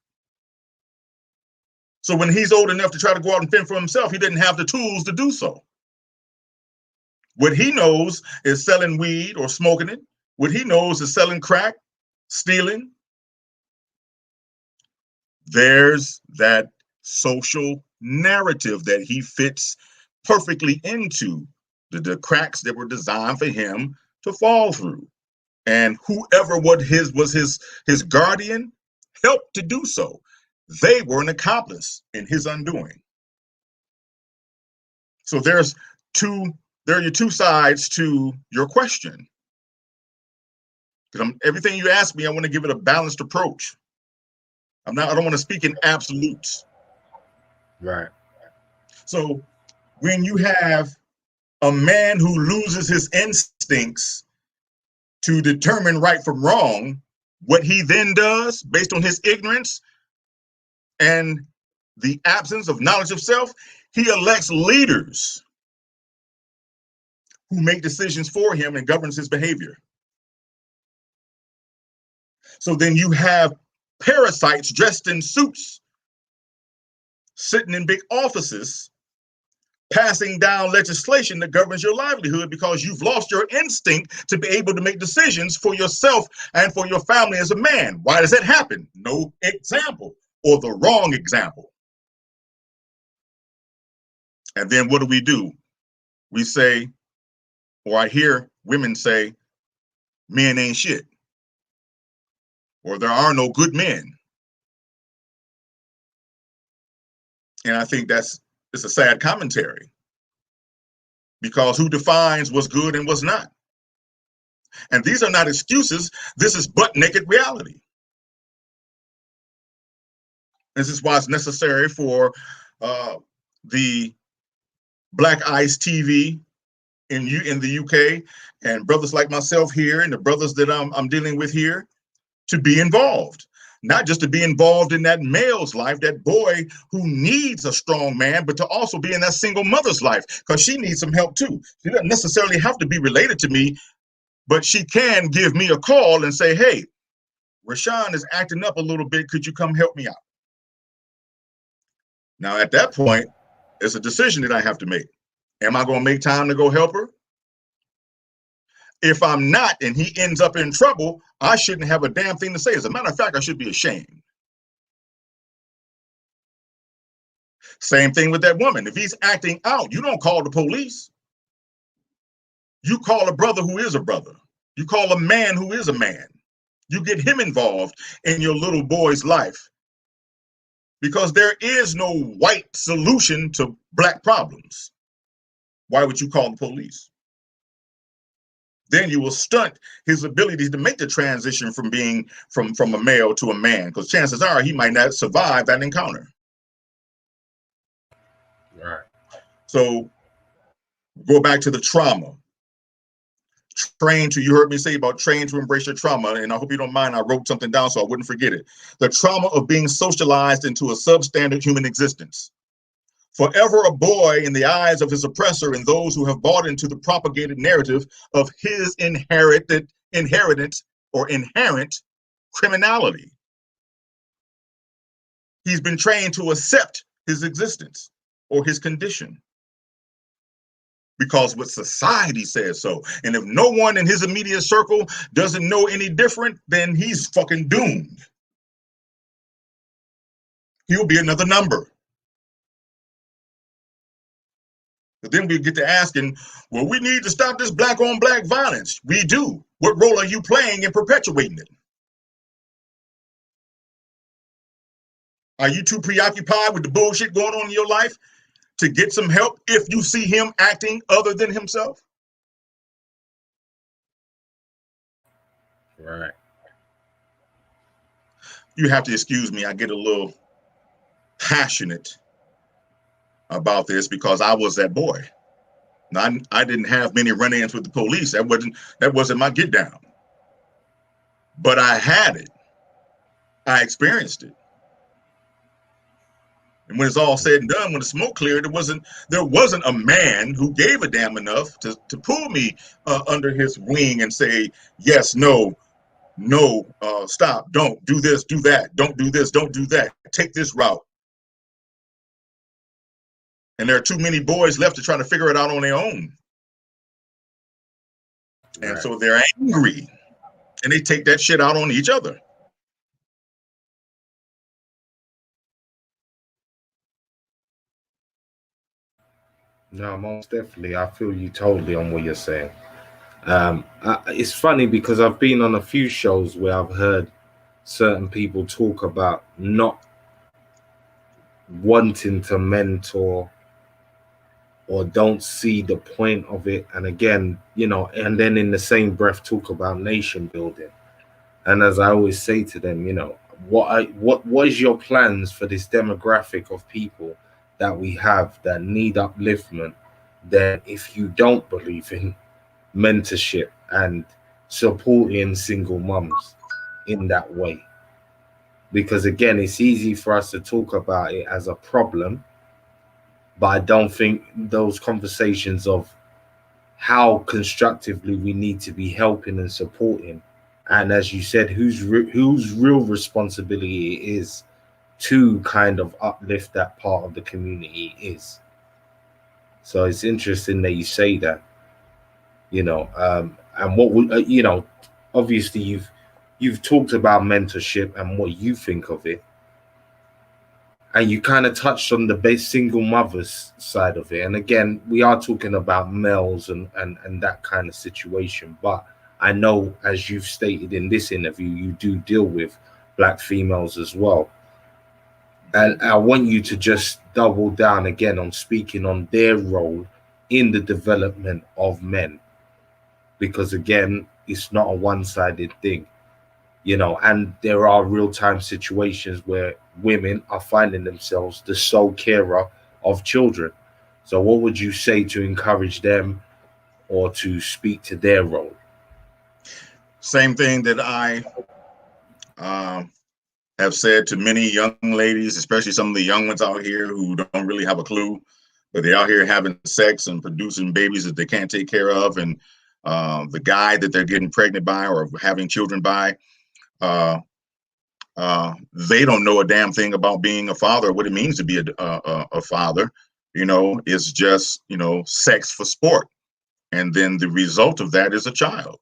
So when he's old enough to try to go out and fend for himself, he didn't have the tools to do so. What he knows is selling weed or smoking it. What he knows is selling crack, stealing. There's that social narrative that he fits perfectly into, the cracks that were designed for him to fall through. And whoever was his guardian helped to do so. They were an accomplice in his undoing. So there are your two sides to your question. Because everything you ask me, I want to give it a balanced approach. I don't want to speak in absolutes. Right. So when you have a man who loses his instincts to determine right from wrong, what he then does based on his ignorance and the absence of knowledge of self, he elects leaders who make decisions for him and governs his behavior. So then you have parasites dressed in suits, sitting in big offices, passing down legislation that governs your livelihood because you've lost your instinct to be able to make decisions for yourself and for your family as a man. Why does that happen? No example, or the wrong example. And then what do? We say, or I hear women say, men ain't shit, or there are no good men. And I think it's a sad commentary, because who defines what's good and what's not? And these are not excuses. This is butt naked reality. This is why it's necessary for the Black Ice TV in the UK, and brothers like myself here, and the brothers that I'm dealing with here, to be involved. Not just to be involved in that male's life, that boy who needs a strong man, but to also be in that single mother's life, because she needs some help too. She doesn't necessarily have to be related to me, but she can give me a call and say, hey, Rashawn is acting up a little bit. Could you come help me out? Now, at that point, it's a decision that I have to make. Am I going to make time to go help her? If I'm not, and he ends up in trouble, I shouldn't have a damn thing to say. As a matter of fact, I should be ashamed. Same thing with that woman. If he's acting out, you don't call the police. You call a brother who is a brother. You call a man who is a man. You get him involved in your little boy's life. Because there is no white solution to black problems. Why would you call the police? then you will stunt his ability to make the transition from being from a male to a man, because chances are he might not survive that encounter. Right. So go back to the trauma. You heard me say about train to embrace your trauma, and I hope you don't mind, I wrote something down so I wouldn't forget it. The trauma of being socialized into a substandard human existence. Forever a boy in the eyes of his oppressor and those who have bought into the propagated narrative of his inherent criminality. He's been trained to accept his existence or his condition because what society says so. And if no one in his immediate circle doesn't know any different, then he's fucking doomed. He'll be another number. But then we get to asking, well, we need to stop this black on black violence. We do. What role are you playing in perpetuating it? Are you too preoccupied with the bullshit going on in your life to get some help if you see him acting other than himself? Right. You have to excuse me. I get a little passionate about this because I was that boy. Now, I didn't have many run-ins with the police. That wasn't my get down. But I had it. I experienced it. And when it's all said and done, when the smoke cleared, there wasn't a man who gave a damn enough to pull me under his wing and say, yes, no, stop, don't do this, do that, don't do this, don't do that, take this route. And there are too many boys left to try to figure it out on their own. And so they're angry and they take that shit out on each other. No, most definitely. I feel you totally on what you're saying. It's funny because I've been on a few shows where I've heard certain people talk about not wanting to mentor or don't see the point of it. And again, and then in the same breath talk about nation building. And as I always say to them, what is your plans for this demographic of people that we have that need upliftment? Then if you don't believe in mentorship and supporting single mums in that way, because again, it's easy for us to talk about it as a problem, but I don't think those conversations of how constructively we need to be helping and supporting, and as you said, whose real responsibility it is to kind of uplift that part of the community is. So it's interesting that you say that, and what would obviously you've talked about mentorship and what you think of it, and you kind of touched on the base single mothers side of it. And again, we are talking about males and that kind of situation, but I know, as you've stated in this interview, you do deal with black females as well. And I want you to just double down again on speaking on their role in the development of men, because again, it's not a one-sided thing. And there are real-time situations where women are finding themselves the sole carer of children. So what would you say to encourage them or to speak to their role? Same thing that I have said to many young ladies, especially some of the young ones out here who don't really have a clue, but they're out here having sex and producing babies that they can't take care of. And the guy that they're getting pregnant by or having children by, they don't know a damn thing about being a father, what it means to be a father. It's just, sex for sport. And then the result of that is a child.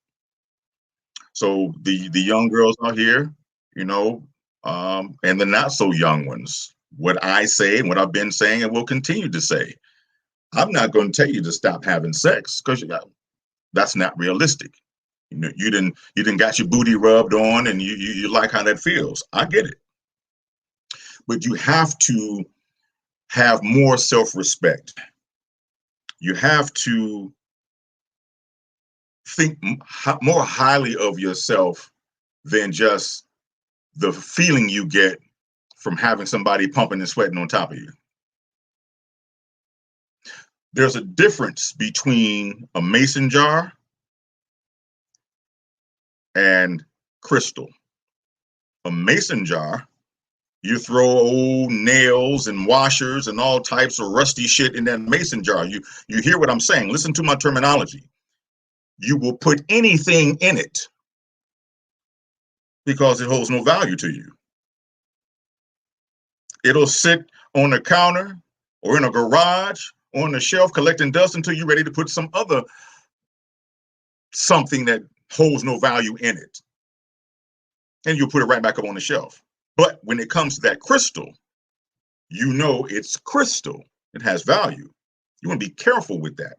So the young girls out here, and the not so young ones, what I say and what I've been saying and will continue to say, I'm not going to tell you to stop having sex because that's not realistic. You didn't got your booty rubbed on and you like how that feels. I get it. But you have to have more self-respect. You have to think more highly of yourself than just the feeling you get from having somebody pumping and sweating on top of you. There's a difference between a mason jar and crystal. A mason jar, you throw old nails and washers and all types of rusty shit in that mason jar. You hear what I'm saying? Listen to my terminology. You will put anything in it because it holds no value to you. It'll sit on the counter or in a garage or on the shelf collecting dust until you're ready to put some other something that holds no value in it. And you'll put it right back up on the shelf. But when it comes to that crystal, you know it's crystal. It has value. You want to be careful with that.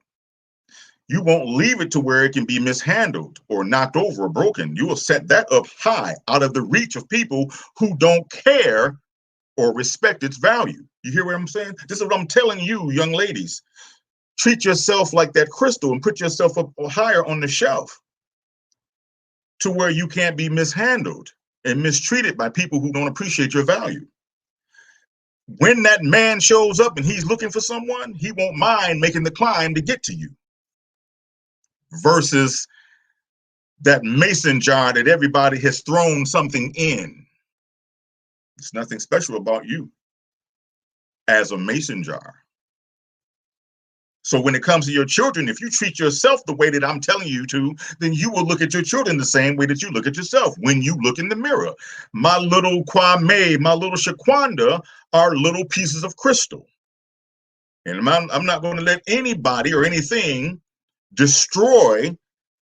You won't leave it to where it can be mishandled or knocked over or broken. You will set that up high, out of the reach of people who don't care or respect its value. You hear what I'm saying? This is what I'm telling you, young ladies. Treat yourself like that crystal and put yourself up higher on the shelf to where you can't be mishandled and mistreated by people who don't appreciate your value. When that man shows up and he's looking for someone, he won't mind making the climb to get to you. Versus that mason jar that everybody has thrown something in. There's nothing special about you as a mason jar. So when it comes to your children, if you treat yourself the way that I'm telling you to, then you will look at your children the same way that you look at yourself when you look in the mirror. My little Kwame, my little Shaquanda are little pieces of crystal. And I'm not going to let anybody or anything destroy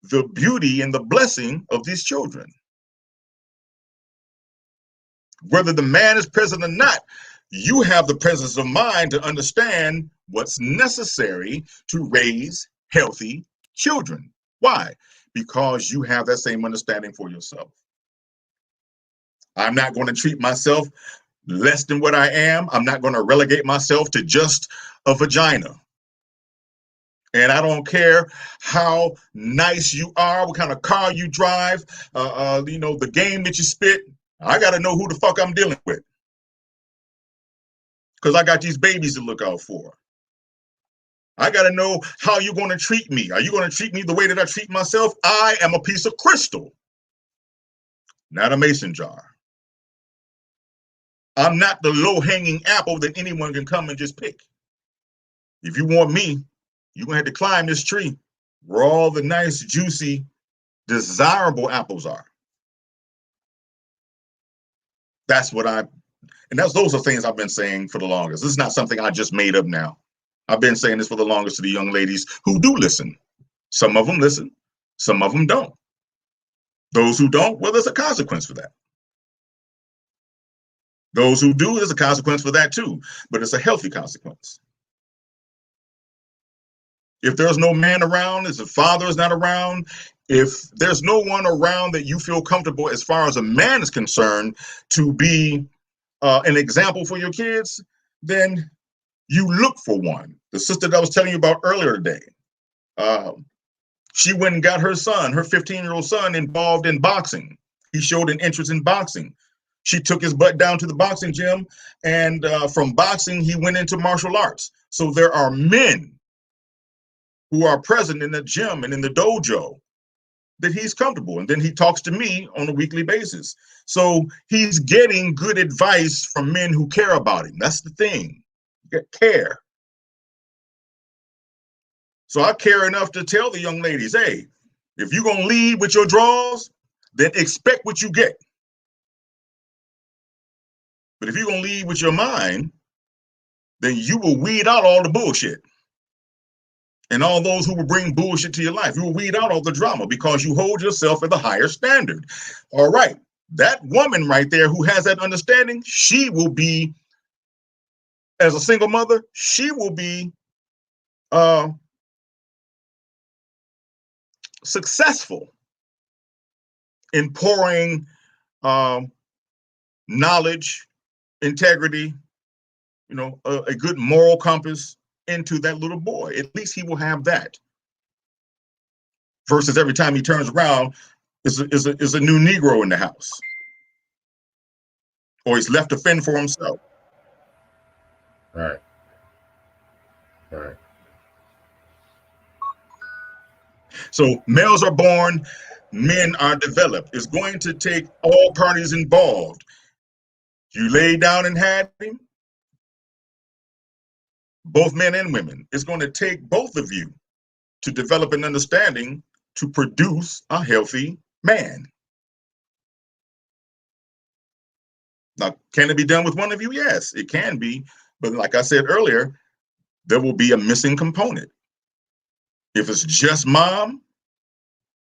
the beauty and the blessing of these children. Whether the man is present or not, you have the presence of mind to understand what's necessary to raise healthy children. Why? Because you have that same understanding for yourself. I'm not going to treat myself less than what I am. I'm not going to relegate myself to just a vagina. And I don't care how nice you are, what kind of car you drive, the game that you spit. I got to know who the fuck I'm dealing with. Because I got these babies to look out for. I got to know how you're going to treat me. Are you going to treat me the way that I treat myself? I am a piece of crystal, not a mason jar. I'm not the low-hanging apple that anyone can come and just pick. If you want me, you're going to have to climb this tree where all the nice, juicy, desirable apples are. Those are things I've been saying for the longest. This is not something I just made up now. I've been saying this for the longest to the young ladies who do listen. Some of them listen, some of them don't. Those who don't, well, there's a consequence for that. Those who do, there's a consequence for that too, but it's a healthy consequence. If there's no man around, if the father is not around, if there's no one around that you feel comfortable as far as a man is concerned to be an example for your kids, then you look for one. The sister that I was telling you about earlier today, she went and got her son, her 15-year-old son, involved in boxing. He showed an interest in boxing. She took his butt down to the boxing gym, and from boxing, he went into martial arts. So there are men who are present in the gym and in the dojo that he's comfortable. And then he talks to me on a weekly basis. So he's getting good advice from men who care about him. That's the thing. Care. So I care enough to tell the young ladies, hey, if you're going to lead with your draws, then expect what you get. But if you're going to lead with your mind, then you will weed out all the bullshit. And all those who will bring bullshit to your life. You will weed out all the drama because you hold yourself at a higher standard. All right. That woman right there who has that understanding, she will be, as a single mother, she will be successful in pouring knowledge, integrity, a good moral compass into that little boy. At least he will have that. versus every time he turns around is a new Negro in the house, or he's left to fend for himself. Right. Right. So males are born, men are developed. It's going to take all parties involved. You lay down and had him, both men and women. It's going to take both of you to develop an understanding to produce a healthy man. Now, can it be done with one of you? Yes, it can be. But like I said earlier, there will be a missing component. If it's just mom,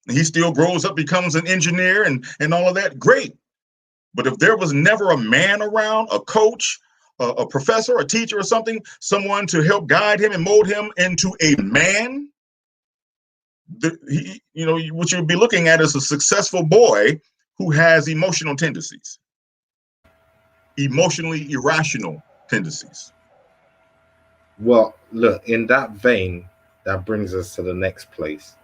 he still grows up, becomes an engineer and all of that, great. But if there was never a man around, a coach, a professor, a teacher or something, someone to help guide him and mold him into a man, what you'd be looking at is a successful boy who has emotional tendencies, emotionally irrational tendencies. Well, look, in that vein, that brings us to the next place.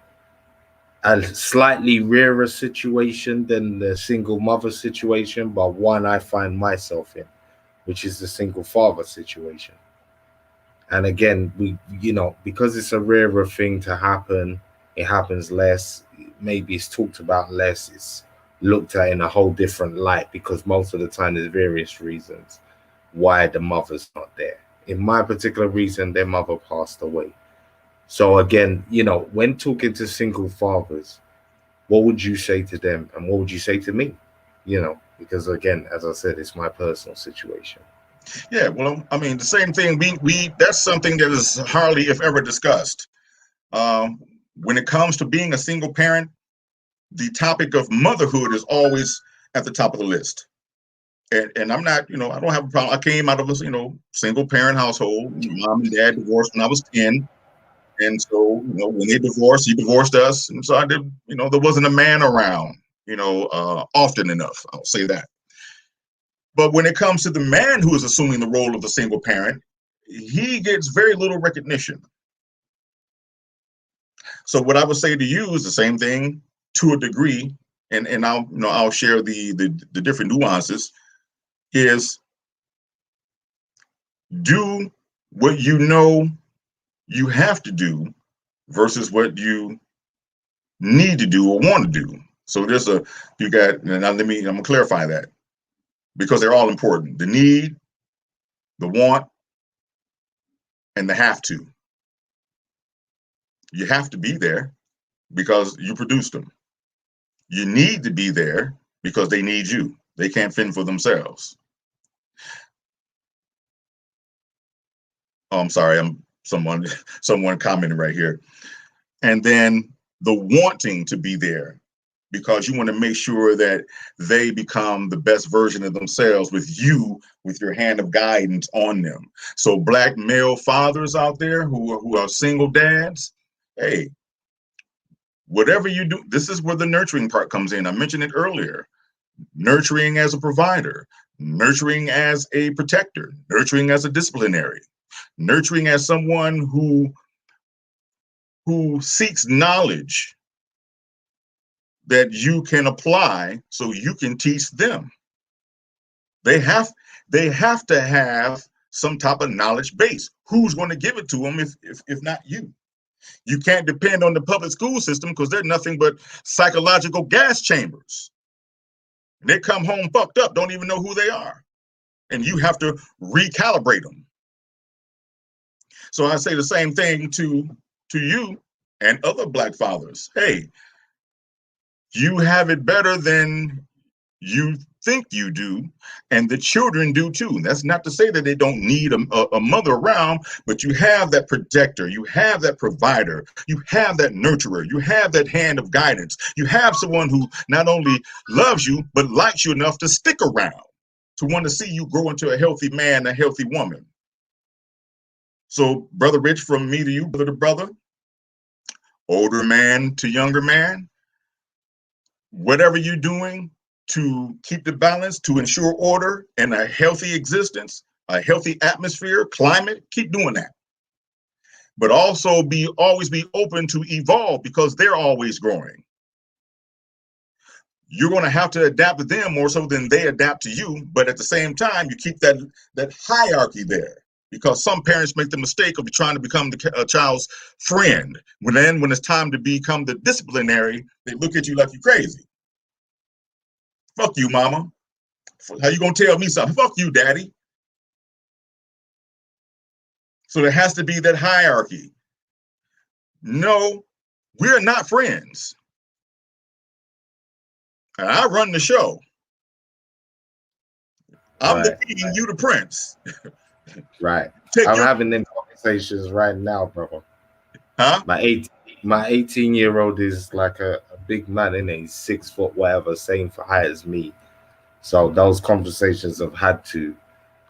A slightly rarer situation than the single mother situation, but one I find myself in, which is the single father situation. And again, because it's a rarer thing to happen, it happens less. Maybe it's talked about less. It's looked at in a whole different light because most of the time there's various reasons why the mother's not there. In my particular reason, their mother passed away. So again, when talking to single fathers, what would you say to them and what would you say to me? Because again, as I said, it's my personal situation. Yeah, well, I mean, the same thing. We that's something that is hardly, if ever, discussed. When it comes to being a single parent, the topic of motherhood is always at the top of the list. And I'm not, I don't have a problem. I came out of a, single parent household. Mom and dad divorced when I was 10. And so, when they divorced, he divorced us. And so I did, there wasn't a man around, often enough. I'll say that. But when it comes to the man who is assuming the role of the single parent, he gets very little recognition. So what I would say to you is the same thing to a degree, and I'll share the different nuances. Is do what you have to do versus what you need to do or want to do. So I'm gonna clarify that because they're all important. The need, the want, and the have to. You have to be there because you produced them. You need to be there because they need you. They can't fend for themselves. Oh, I'm sorry, I'm someone commenting right here. And then the wanting to be there because you want to make sure that they become the best version of themselves with your hand of guidance on them. So Black male fathers out there who are single dads, hey, whatever you do, this is where the nurturing part comes in. I mentioned it earlier. Nurturing as a provider, nurturing as a protector, nurturing as a disciplinary, nurturing as someone who seeks knowledge that you can apply so you can teach them. They have to have some type of knowledge base. Who's going to give it to them if not you? You can't depend on the public school system because they're nothing but psychological gas chambers. They come home fucked up, don't even know who they are. And you have to recalibrate them. So I say the same thing to you and other Black fathers. Hey, you have it better than you think you do, and the children do too. That's not to say that they don't need a mother around, but you have that protector, you have that provider, you have that nurturer, you have that hand of guidance. You have someone who not only loves you, but likes you enough to stick around, to want to see you grow into a healthy man, a healthy woman. So, Brother Rich, from me to you, brother to brother, older man to younger man, whatever you're doing to keep the balance, to ensure order and a healthy existence, a healthy atmosphere, climate, keep doing that. but also always be open to evolve because they're always growing. You're going to have to adapt to them more so than they adapt to you. But at the same time, you keep that hierarchy there, because some parents make the mistake of trying to become the child's friend. When it's time to become the disciplinary, they look at you like you're crazy. Fuck you, mama. How you going to tell me something? Fuck you, daddy. So there has to be that hierarchy. No, we're not friends. And I run the show. I'm the king, you the prince. Right. I'm having them conversations right now, brother. Huh? My 18-year-old is like a big man, isn't he? He's 6 foot, whatever, same for height as me. So those conversations have had to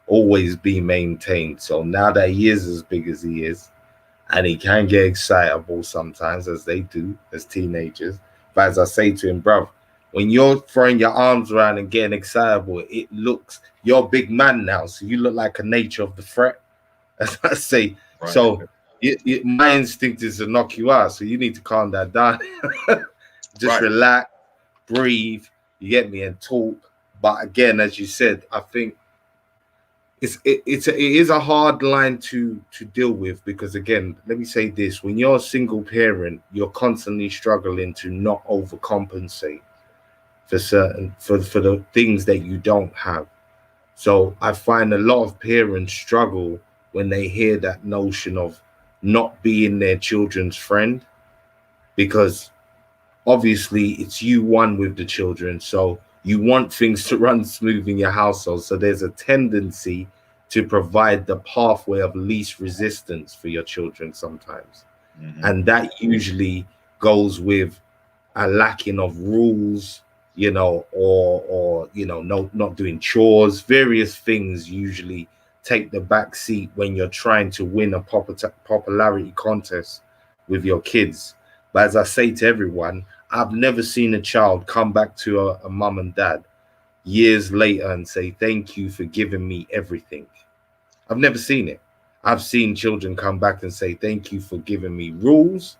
always be maintained. So now that he is as big as he is, and he can get excitable sometimes, as they do as teenagers. But as I say to him, bro, when you're throwing your arms around and getting excitable, it looks, you're a big man now, so you look like a nature of the threat, as I say. Right. So my instinct is to knock you out, so you need to calm that down. Just relax, breathe, you get me, and talk. But again, as you said, I think it is a hard line to deal with, because again, let me say this: when you're a single parent, you're constantly struggling to not overcompensate for the things that you don't have. So I find a lot of parents struggle when they hear that notion of not being their children's friend, because obviously it's you one with the children, so you want things to run smooth in your household. So there's a tendency to provide the pathway of least resistance for your children sometimes. Mm-hmm. And that usually goes with a lacking of rules, or not doing chores. Various things usually take the back seat when you're trying to win a popularity contest with your kids. But as I say to everyone, I've never seen a child come back to a mum and dad years later and say, thank you for giving me everything. I've never seen it. I've seen children come back and say, thank you for giving me rules.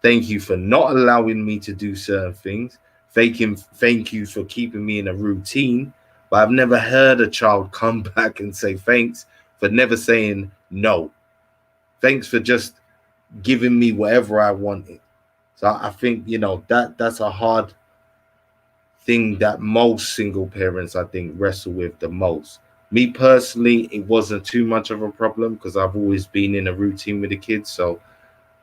Thank you for not allowing me to do certain things. Thank you for keeping me in a routine. But I've never heard a child come back and say, thanks for never saying no. Thanks for just giving me whatever I wanted. So I think, that's a hard thing that most single parents, I think, wrestle with the most. Me personally, it wasn't too much of a problem because I've always been in a routine with the kids. So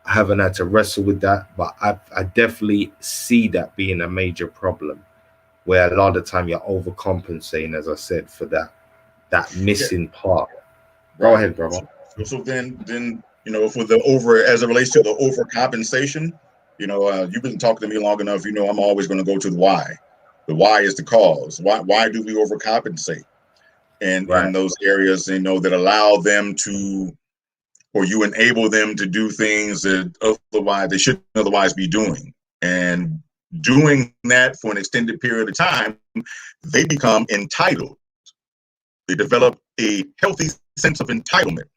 I haven't had to wrestle with that. But I definitely see that being a major problem, where a lot of the time you're overcompensating, as I said, for that missing part. Go ahead, brother. So then for the as it relates to the overcompensation, you've been talking to me long enough. I'm always going to go to the why. The why is the cause. Why do we overcompensate? And in those areas, that allow them to, or you enable them to do things that otherwise they shouldn't otherwise be doing. And doing that for an extended period of time, they become entitled. They develop a healthy sense of entitlement.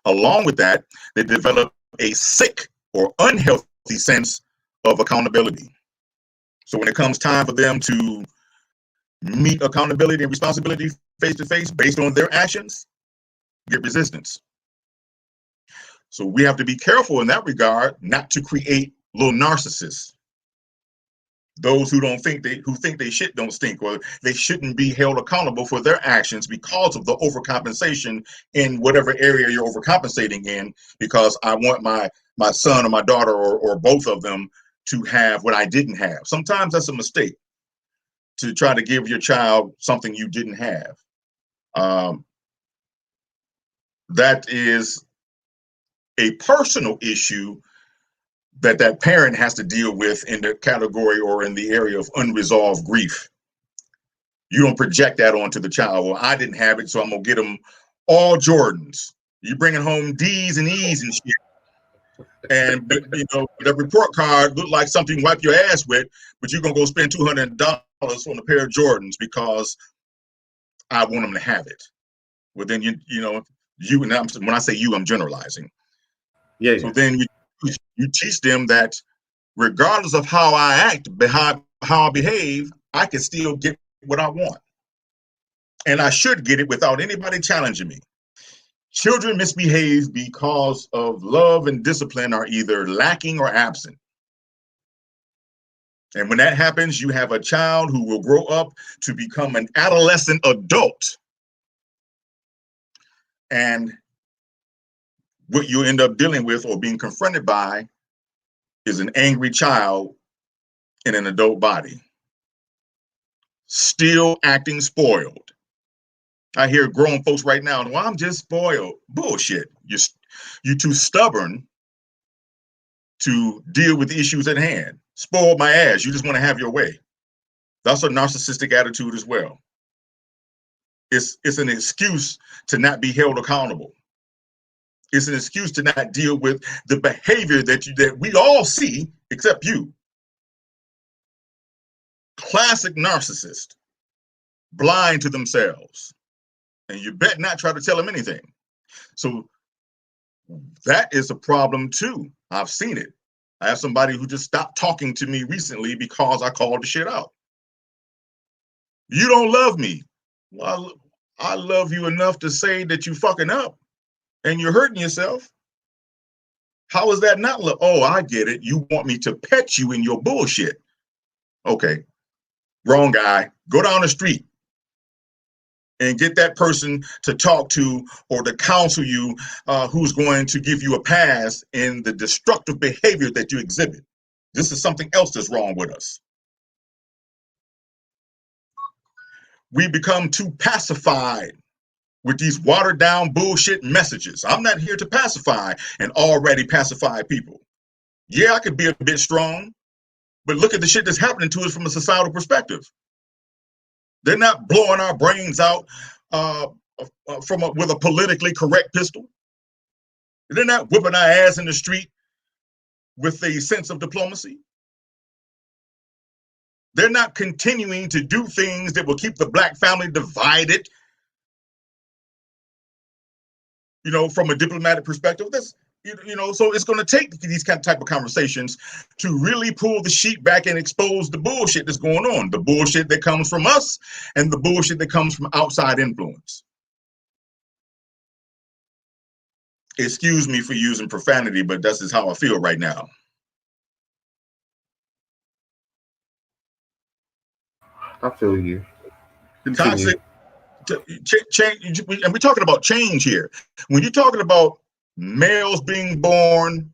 Along with that, they develop a sick or unhealthy sense of accountability. So when it comes time for them to meet accountability and responsibility face to face based on their actions, get resistance. So we have to be careful in that regard not to create little narcissists. Those who think they shit don't stink, or they shouldn't be held accountable for their actions because of the overcompensation in whatever area you're overcompensating in, because I want my son or my daughter or both of them to have what I didn't have. Sometimes that's a mistake, to try to give your child something you didn't have. That is a personal issue that parent has to deal with in the category or in the area of unresolved grief. You don't project that onto the child. Well, I didn't have it, so I'm gonna get them all Jordans. You're bringing home D's and E's and shit. And the report card looked like something you wipe your ass with, but you're gonna go spend $200 on a pair of Jordans because I want them to have it. Well, then you and when I say you, I'm generalizing. Yeah, So yeah. then you teach them that regardless of how I act, how I behave, I can still get what I want. And I should get it without anybody challenging me. Children misbehave because of love and discipline are either lacking or absent. And when that happens, you have a child who will grow up to become an adolescent adult. And what you end up dealing with or being confronted by is an angry child in an adult body, still acting spoiled. I hear grown folks right now, well, I'm just spoiled. Bullshit. You're too stubborn to deal with the issues at hand. Spoiled my ass. You just want to have your way. That's a narcissistic attitude as well. It's an excuse to not be held accountable. It's an excuse to not deal with the behavior that we all see, except you. Classic narcissist, blind to themselves. And you bet not try to tell them anything. So that is a problem too. I've seen it. I have somebody who just stopped talking to me recently because I called the shit out. You don't love me. Well, I love you enough to say that you fucking up and you're hurting yourself. How is that not love? Oh, I get it. You want me to pet you in your bullshit. Okay, wrong guy. Go down the street and get that person to talk to or to counsel you who's going to give you a pass in the destructive behavior that you exhibit. This is something else that's wrong with us. We become too pacified with these watered down bullshit messages. I'm not here to pacify an already pacified people. Yeah, I could be a bit strong, but look at the shit that's happening to us from a societal perspective. They're not blowing our brains out with a politically correct pistol. They're not whipping our ass in the street with a sense of diplomacy. They're not continuing to do things that will keep the black family divided, from a diplomatic perspective. So it's going to take these type of conversations to really pull the sheet back and expose the bullshit that's going on, the bullshit that comes from us and the bullshit that comes from outside influence. Excuse me for using profanity, but that's just how I feel right now. I feel you. Continue. Toxic change, and we're talking about change here. When you're talking about males being born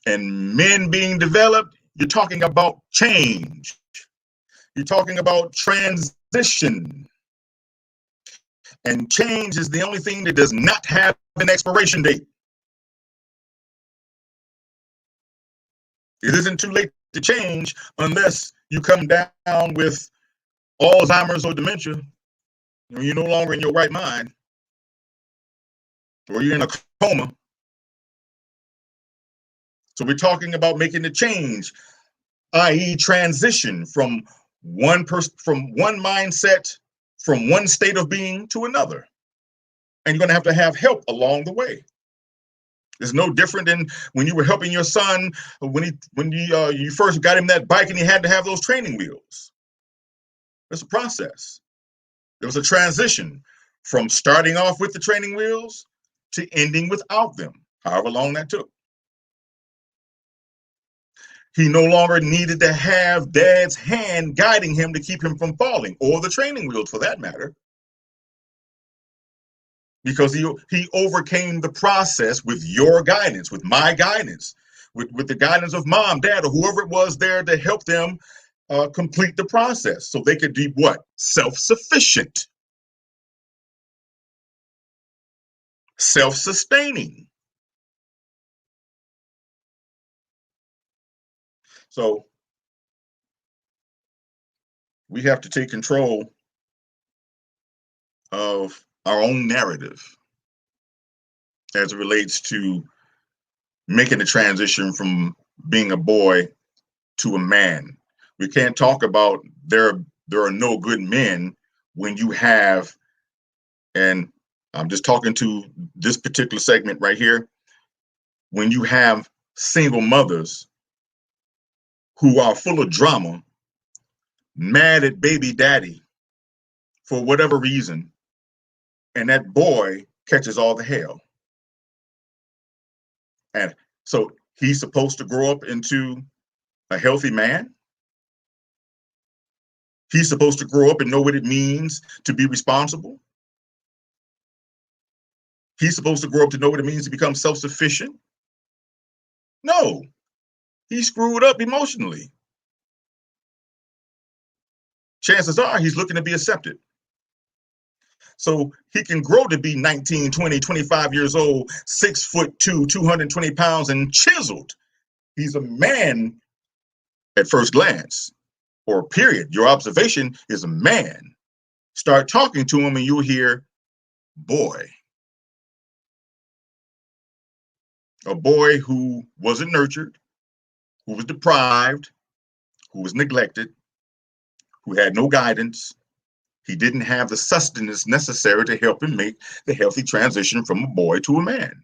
and men being developed, you're talking about change. You're talking about transition. And change is the only thing that does not have an expiration date. It isn't too late to change unless you come down with Alzheimer's or dementia. You're no longer in your right mind, or you're in a coma. So we're talking about making the change, i.e., transition from one mindset, from one state of being to another. And you're going to have help along the way. It's no different than when you were helping your son when you first got him that bike and he had to have those training wheels. It's a process. There was a transition from starting off with the training wheels to ending without them, however long that took. He no longer needed to have dad's hand guiding him to keep him from falling, or the training wheels for that matter, because he overcame the process with your guidance, with my guidance, with the guidance of mom, dad, or whoever it was there to help them complete the process so they could be what? Self-sufficient, self-sustaining. So we have to take control of our own narrative as it relates to making the transition from being a boy to a man. We can't talk about there are no good men when you have, and I'm just talking to this particular segment right here, when you have single mothers who are full of drama, mad at baby daddy for whatever reason, and that boy catches all the hell. And so he's supposed to grow up into a healthy man. He's supposed to grow up and know what it means to be responsible. He's supposed to grow up to know what it means to become self-sufficient. No, he screwed up emotionally. Chances are he's looking to be accepted. So he can grow to be 19, 20, 25 years old, 6'2", 220 pounds, and chiseled. He's a man at first glance, or period. Your observation is a man. Start talking to him and you'll hear, boy. A boy who wasn't nurtured, who was deprived, who was neglected, who had no guidance. He didn't have the sustenance necessary to help him make the healthy transition from a boy to a man.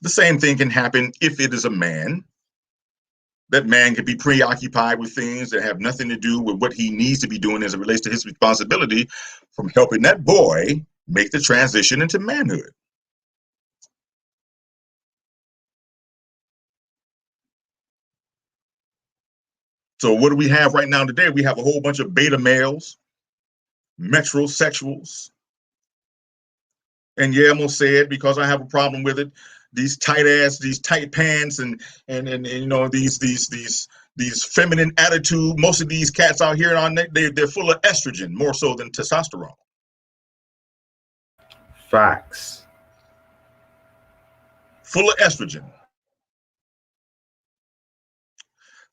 The same thing can happen if it is a man. That man can be preoccupied with things that have nothing to do with what he needs to be doing as it relates to his responsibility from helping that boy make the transition into manhood. So what do we have right now today? We have a whole bunch of beta males, metrosexuals. And yeah, I'm gonna say it because I have a problem with it. These tight pants and you know, these feminine attitude. Most of these cats out here they're full of estrogen more so than testosterone. Facts. Full of estrogen.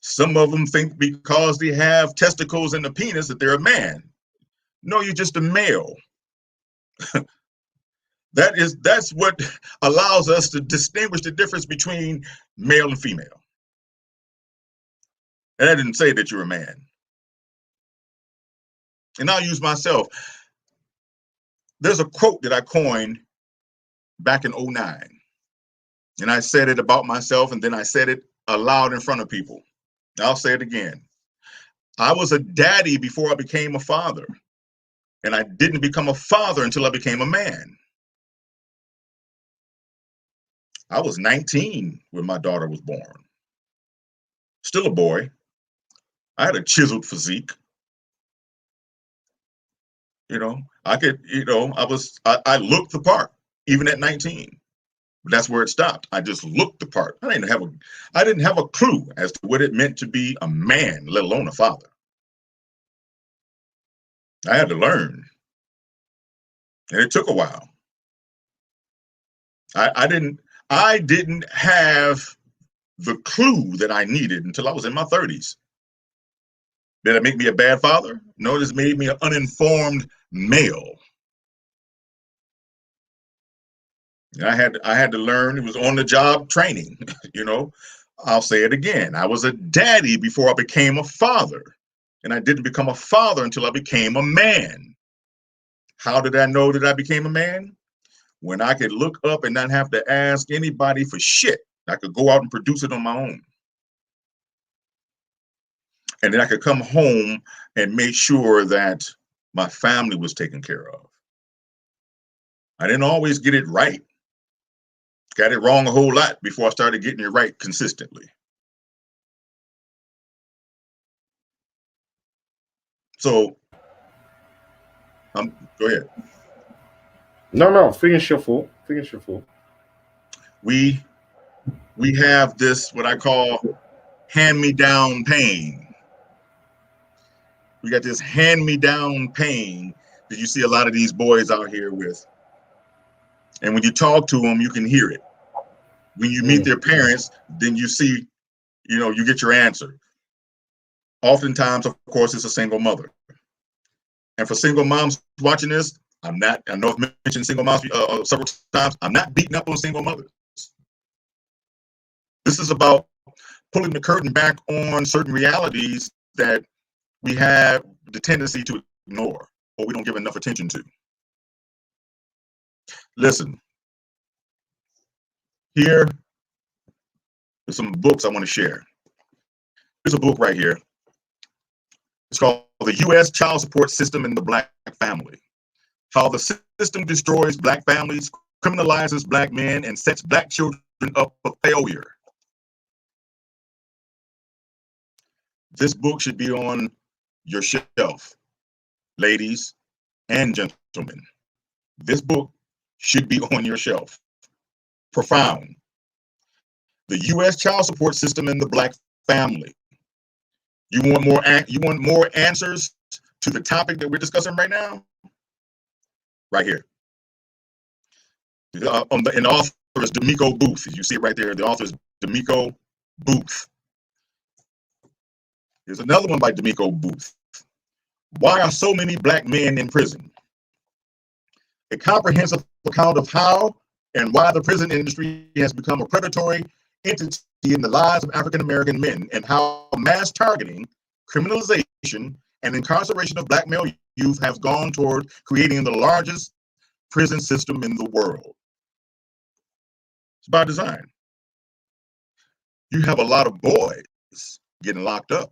Some of them think because they have testicles and a penis that they're a man. No, you're just a male. That's what allows us to distinguish the difference between male and female. And I didn't say that you're a man. And I'll use myself. There's a quote that I coined back in 2009. And I said it about myself, and then I said it aloud in front of people. I'll say it again. I was a daddy before I became a father. And I didn't become a father until I became a man. I was 19 when my daughter was born. Still a boy. I had a chiseled physique. You know, I could, you know, I looked the part, even at 19. But that's where it stopped. I just looked the part. I didn't have a clue as to what it meant to be a man, let alone a father. I had to learn. And it took a while. I didn't have the clue that I needed until I was in my 30s. Did it make me a bad father? No, it made me an uninformed male. And I had to learn. It was on the job training, you know. I'll say it again. I was a daddy before I became a father. And I didn't become a father until I became a man. How did I know that I became a man? When I could look up and not have to ask anybody for shit. I could go out and produce it on my own. And then I could come home and make sure that my family was taken care of. I didn't always get it right. Got it wrong a whole lot before I started getting it right consistently. So, go ahead. No, finish your thought. Finish your thought. We have this, what I call hand-me-down pain. We got this hand-me-down pain that you see a lot of these boys out here with. And when you talk to them, you can hear it. When you meet their parents, then you see, you know, you get your answer. Oftentimes, of course, it's a single mother. And for single moms watching this, I know I've mentioned single moms several times. I'm not beating up on single mothers. This is about pulling the curtain back on certain realities that we have the tendency to ignore or we don't give enough attention to. Listen, Here are some books I want to share. Here's a book right here. It's called The U.S. Child Support System in the Black Family: How the System Destroys Black Families, Criminalizes Black Men, and Sets Black Children Up for Failure. This book should be on your shelf, ladies and gentlemen. This book should be on your shelf. Profound. The U.S. Child Support System in the Black Family. You want more answers to the topic that we're discussing right now? Right here. And the author is D'Amico Booth. You see it right there. The author is D'Amico Booth. Here's another one by D'Amico Booth. Why are so many Black men in prison? A comprehensive account of how and why the prison industry has become a predatory entity in the lives of African American men, and how mass targeting, criminalization, and incarceration of Black male youth has gone toward creating the largest prison system in the world. It's by design. You have a lot of boys getting locked up.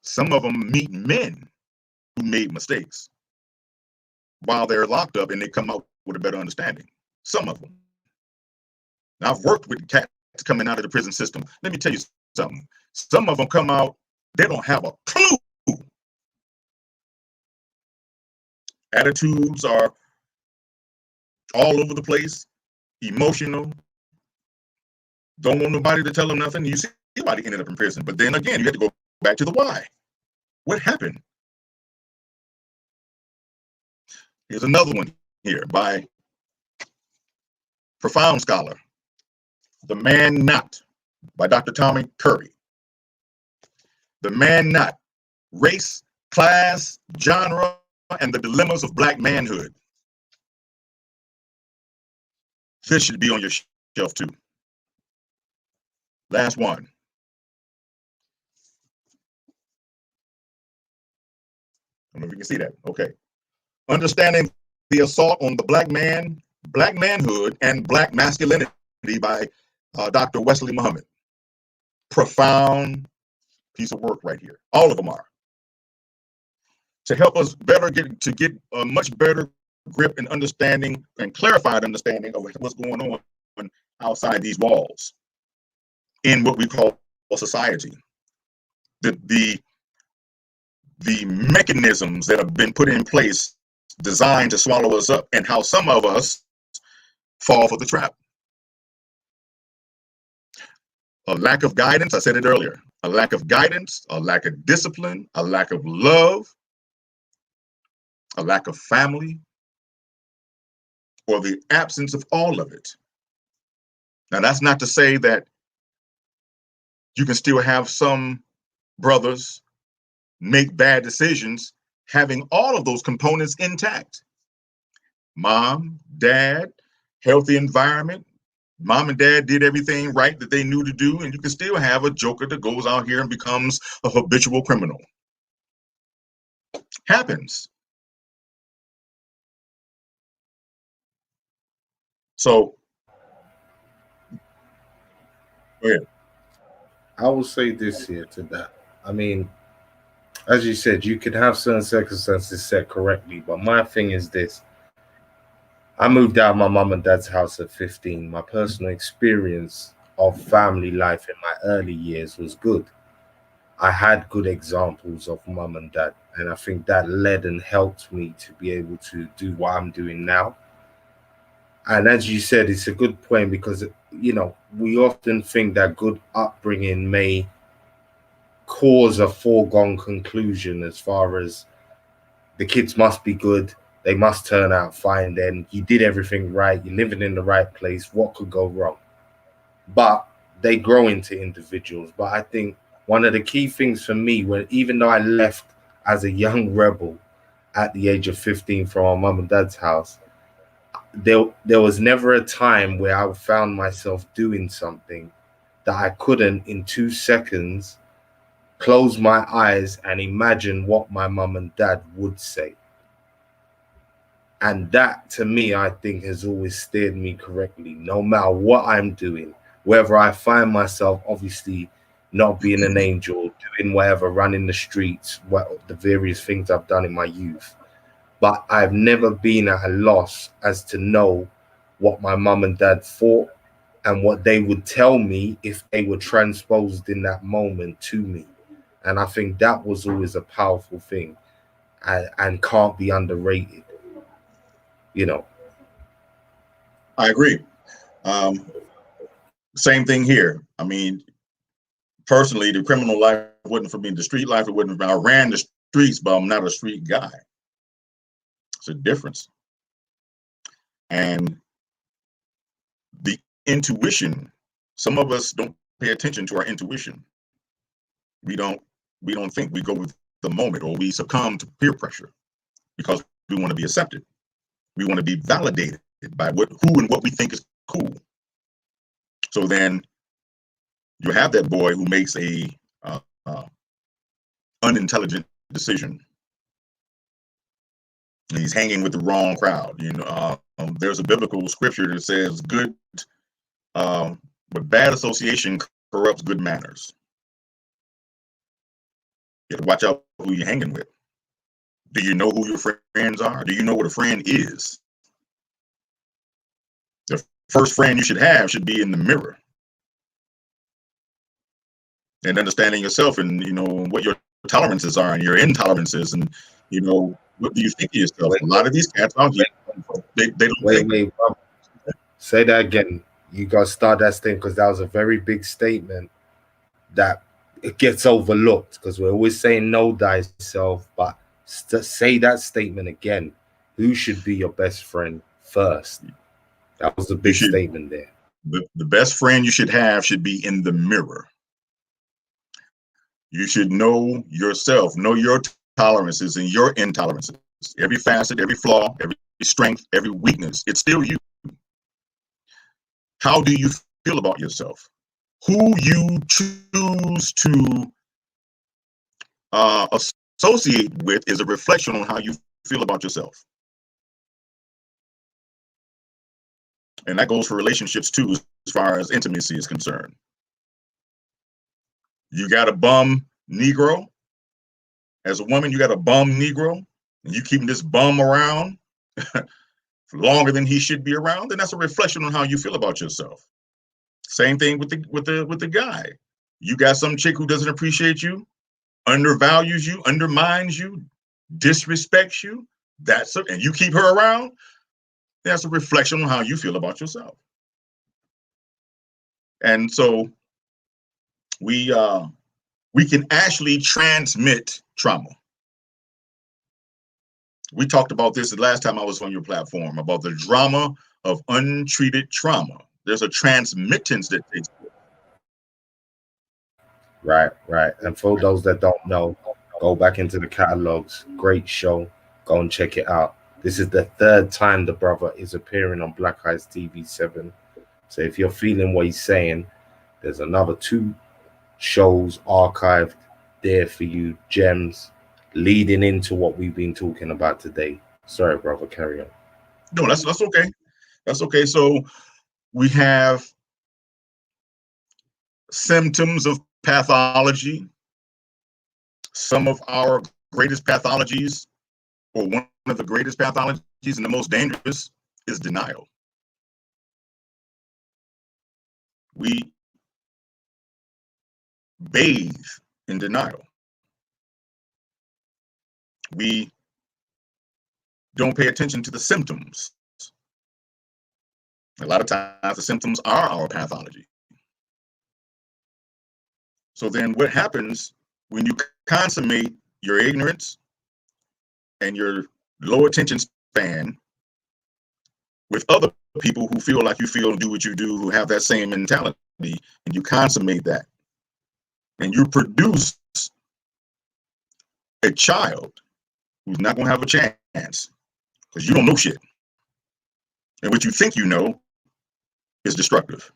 Some of them meet men who made mistakes while they're locked up, and they come out with a better understanding. Some of them. Now, I've worked with cats coming out of the prison system. Let me tell you something. Some of them come out, they don't have a clue. Attitudes are all over the place, emotional, don't want nobody to tell them nothing. You see somebody ended up in prison. But then again, you have to go back to the why. What happened? Here's another one here by profound scholar, The Man Not, by Dr. Tommy Curry. The Man Not: Race, Class, Genre, and the Dilemmas of Black Manhood. This should be on your shelf too. Last one. I don't know if you can see that. Okay. Understanding the Assault on the Black Man, Black Manhood, and Black Masculinity by Dr. Wesley Muhammad. Profound piece of work right here. All of them are. To help us better get a much better grip and understanding and clarified understanding of what's going on outside these walls in what we call a society. The mechanisms that have been put in place designed to swallow us up, and how some of us fall for the trap. A lack of guidance, I said it earlier, a lack of guidance, a lack of discipline, a lack of love, a lack of family, or the absence of all of it. Now, that's not to say that you can still have some brothers make bad decisions having all of those components intact. Mom, dad, healthy environment. Mom and dad did everything right that they knew to do, and you can still have a joker that goes out here and becomes a habitual criminal. Happens. So, go ahead. I will say this here to that. I mean, as you said, you could have certain circumstances set correctly, but my thing is this. I moved out of my mum and dad's house at 15. My personal experience of family life in my early years was good. I had good examples of mum and dad, and I think that led and helped me to be able to do what I'm doing now. And as you said, it's a good point because, we often think that good upbringing may cause a foregone conclusion as far as the kids must be good, they must turn out fine, then you did everything right, you're living in the right place, what could go wrong? But they grow into individuals. But I think one of the key things for me, even though I left as a young rebel at the age of 15 from my mum and dad's house, there was never a time where I found myself doing something that I couldn't in 2 seconds close my eyes and imagine what my mum and dad would say. And that to me, I think, has always steered me correctly, no matter what I'm doing, whether I find myself obviously not being an angel, doing whatever, running the streets, what the various things I've done in my youth. But I've never been at a loss as to know what my mum and dad thought and what they would tell me if they were transposed in that moment to me. And I think that was always a powerful thing, and can't be underrated, you know. I agree. Um, Same thing here. I mean, personally, the criminal life wasn't for me. The street life, it wasn't for me. I ran the streets, but I'm not a street guy. It's a difference. And the intuition, some of us don't pay attention to our intuition. We don't think, we go with the moment, or we succumb to peer pressure because we want to be accepted. We want to be validated by who and what we think is cool. So then you have that boy who makes a unintelligent decision. And he's hanging with the wrong crowd. There's a biblical scripture that says, "Good, but bad association corrupts good manners." You have to watch out who you're hanging with. Do you know who your friends are? Do you know what a friend is? The first friend you should be in the mirror, and understanding yourself, and what your tolerances are and your intolerances, and what do you think of yourself. A lot of these cats out here, they don't think. Wait, brother. Say that again. You got to start that thing, because that was a very big statement that it gets overlooked, because we're always saying know thyself, but say that statement again. Who should be your best friend first? That was a big statement there. The best friend you should be in the mirror. You should know yourself, know your tolerances and your intolerances, every facet, every flaw, every strength, every weakness. It's still you. How do you feel about yourself? Who you choose to associate with is a reflection on how you feel about yourself. And that goes for relationships too, as far as intimacy is concerned. You got a bum Negro. As a woman, you got a bum Negro, and you keeping this bum around for longer than he should be around, then that's a reflection on how you feel about yourself. Same thing with the guy. You got some chick who doesn't appreciate you, undervalues you, undermines you, disrespects you. And you keep her around. That's a reflection on how you feel about yourself. And so we can actually transmit trauma. We talked about this the last time I was on your platform, about the drama of untreated trauma. There's a transmittance that takes place. Right. And for those that don't know, go back into the catalogs. Great show. Go and check it out. This is the third time the brother is appearing on Black Eyes TV 7. So if you're feeling what he's saying, there's another 2 shows archived there for you, gems leading into what we've been talking about today. Sorry, brother, carry on. No, that's okay. That's okay. So we have symptoms of pathology. Some of our greatest pathologies, or one of the greatest pathologies and the most dangerous, is denial. We bathe in denial. We don't pay attention to the symptoms. A lot of times the symptoms are our pathology. So then what happens when you consummate your ignorance and your low attention span with other people who feel like you feel and do what you do, who have that same mentality, and you consummate that, and you produce a child who's not going to have a chance because you don't know shit. And what you think you know is destructive.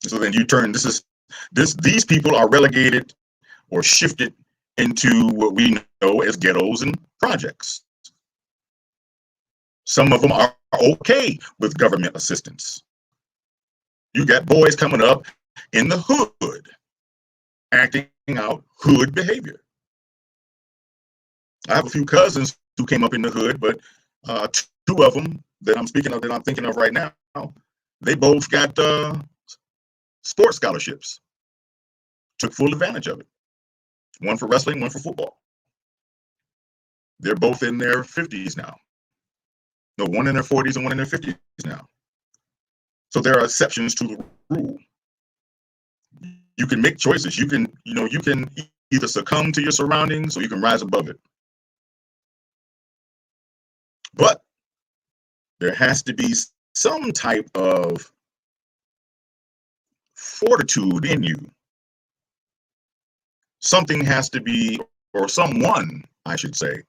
So then you turn, these people are relegated or shifted into what we know as ghettos and projects. Some of them are okay with government assistance. You got boys coming up in the hood acting out hood behavior. I have a few cousins who came up in the hood, but two of them that I'm speaking of, that I'm thinking of right now, they both got sports scholarships. Took full advantage of it. One for wrestling, one for football. They're both in their 50s now. No, one in their 40s and one in their 50s now. So there are exceptions to the rule. You can make choices. You can either succumb to your surroundings or you can rise above it. But there has to be some type of fortitude in you. Something has to be, or someone, I should say,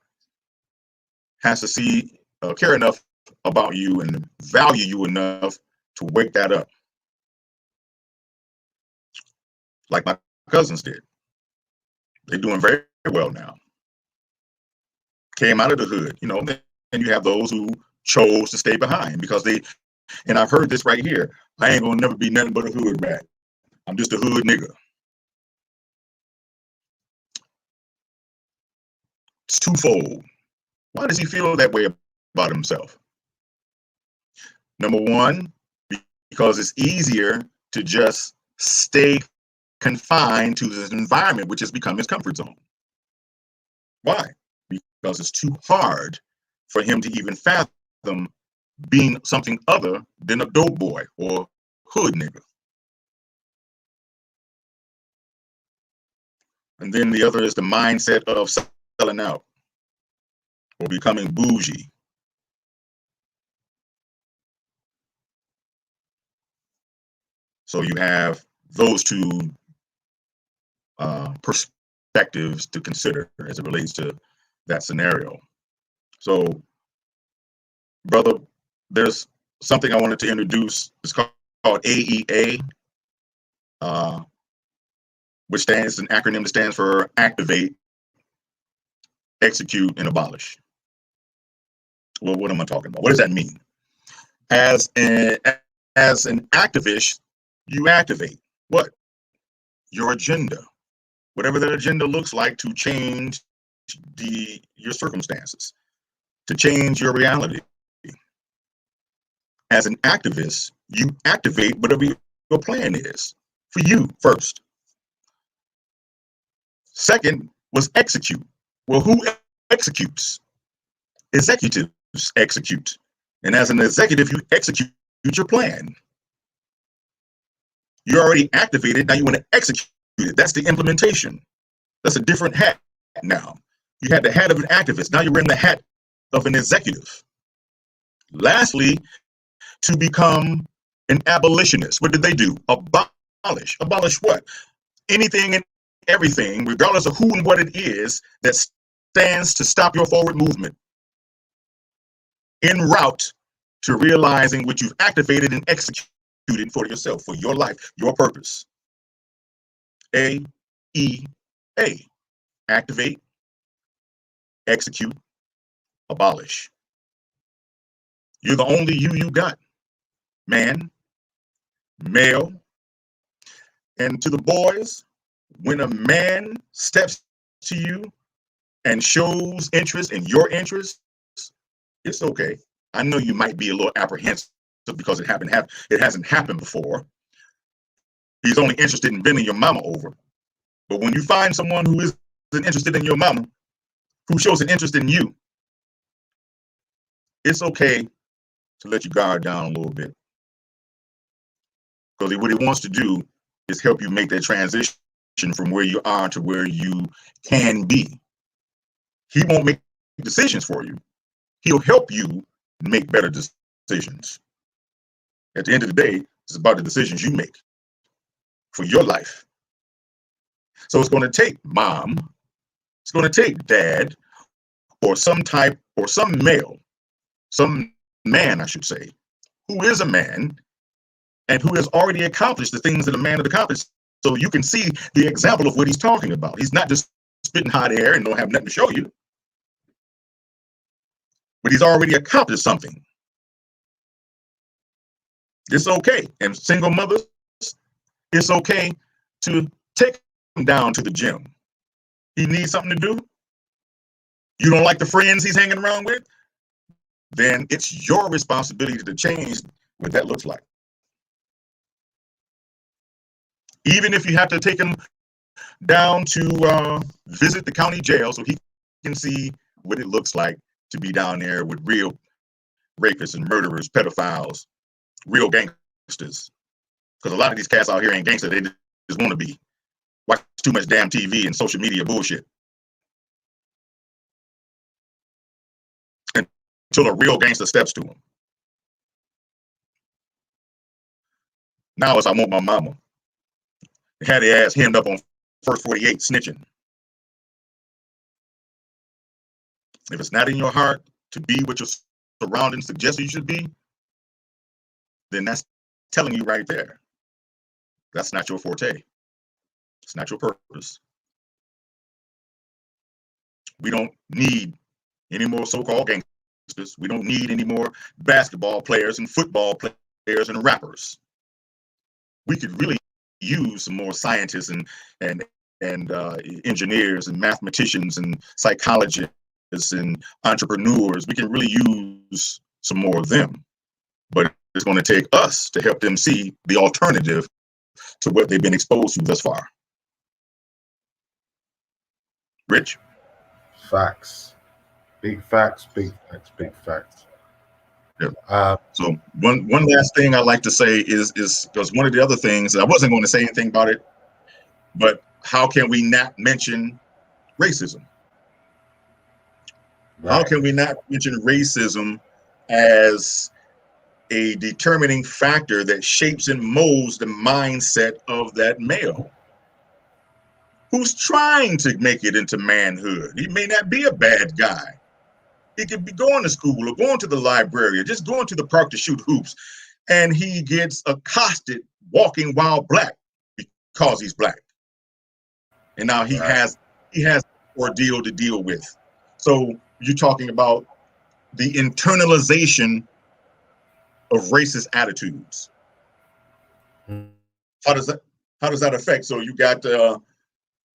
has to care enough about you and value you enough to wake that up. Like my cousins did. They're doing very well now. Came out of the hood, and you have those who chose to stay behind because and I've heard this right here, I ain't gonna never be nothing but a hood rat. I'm just a hood nigga. It's twofold. Why does he feel that way about himself? Number one, because it's easier to just stay confined to this environment, which has become his comfort zone. Why? Because it's too hard for him to even fathom being something other than a dope boy or hood nigga. And then the other is the mindset of selling out or becoming bougie. So you have those two perspectives to consider as it relates to that scenario. So, brother, there's something I wanted to introduce. It's called AEA, which stands an acronym that stands for Activate, Execute, and Abolish. Well, what am I talking about? What does that mean? As an activist, you activate what? Your agenda, whatever that agenda looks like, to change your circumstances, to change your reality. As an activist, you activate whatever your plan is for you first. Second was execute. Well, who executes? Executives execute. And as an executive, you execute your plan. You're already activated. Now you want to execute it. That's the implementation. That's a different hat now. You had the hat of an activist. Now you're wearing the hat of an executive. Lastly, to become an abolitionist. What did they do? Abolish. Abolish what? Anything and everything, regardless of who and what it is, that stands to stop your forward movement en route to realizing what you've activated and executed for yourself, for your life, your purpose. AEA. Activate, execute, abolish. You're the only you got, man, male. And to the boys, when a man steps to you and shows interest in your interests, it's okay. I know you might be a little apprehensive because it hasn't happened before. He's only interested in bending your mama over. But when you find someone who isn't interested in your mama, who shows an interest in you, it's okay to let your guard down a little bit. Because what he wants to do is help you make that transition from where you are to where you can be. He won't make decisions for you. He'll help you make better decisions. At the end of the day, it's about the decisions you make for your life. So it's going to take mom, it's going to take dad, or some male, some man, I should say, who is a man and who has already accomplished the things that a man has accomplished. So you can see the example of what he's talking about. He's not just spitting hot air and don't have nothing to show you. But he's already accomplished something. It's okay. And single mothers, it's okay to take him down to the gym. He needs something to do. You don't like the friends he's hanging around with? Then it's your responsibility to change what that looks like. Even if you have to take him down to visit the county jail so he can see what it looks like to be down there with real rapists and murderers, pedophiles, real gangsters. Because a lot of these cats out here ain't gangsters, they just want to be. Watch too much damn TV and social media bullshit. Until a real gangster steps to him. Now it's I want my mama. They had their ass hemmed up on First 48 snitching. If it's not in your heart to be what your surroundings suggest you should be, then that's telling you right there. That's not your forte. It's not your purpose. We don't need any more so-called gangsters. We don't need any more basketball players and football players and rappers. We could really use some more scientists and engineers and mathematicians and psychologists and entrepreneurs. We can really use some more of them. But it's going to take us to help them see the alternative to what they've been exposed to thus far. Rich? Facts. Big facts, big facts, big facts. Yep. So one last thing I like to say is because one of the other things, I wasn't going to say anything about it, but how can we not mention racism? Right. How can we not mention racism as a determining factor that shapes and molds the mindset of that male who's trying to make it into manhood? He may not be a bad guy. He could be going to school or going to the library or just going to the park to shoot hoops, and he gets accosted walking while black because he's black. And now he has an ordeal to deal with. So you're talking about the internalization of racist attitudes. How does that affect? So you got the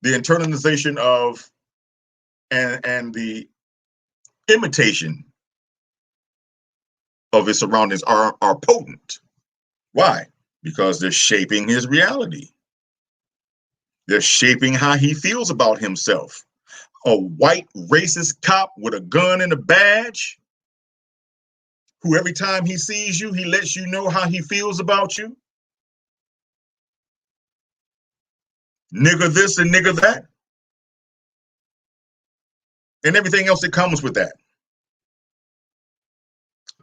internalization of and the imitation of his surroundings are potent. Why? Because they're shaping his reality. They're shaping how he feels about himself. A white racist cop with a gun and a badge, who every time he sees you, he lets you know how he feels about you. Nigger this and nigger that. And everything else that comes with that.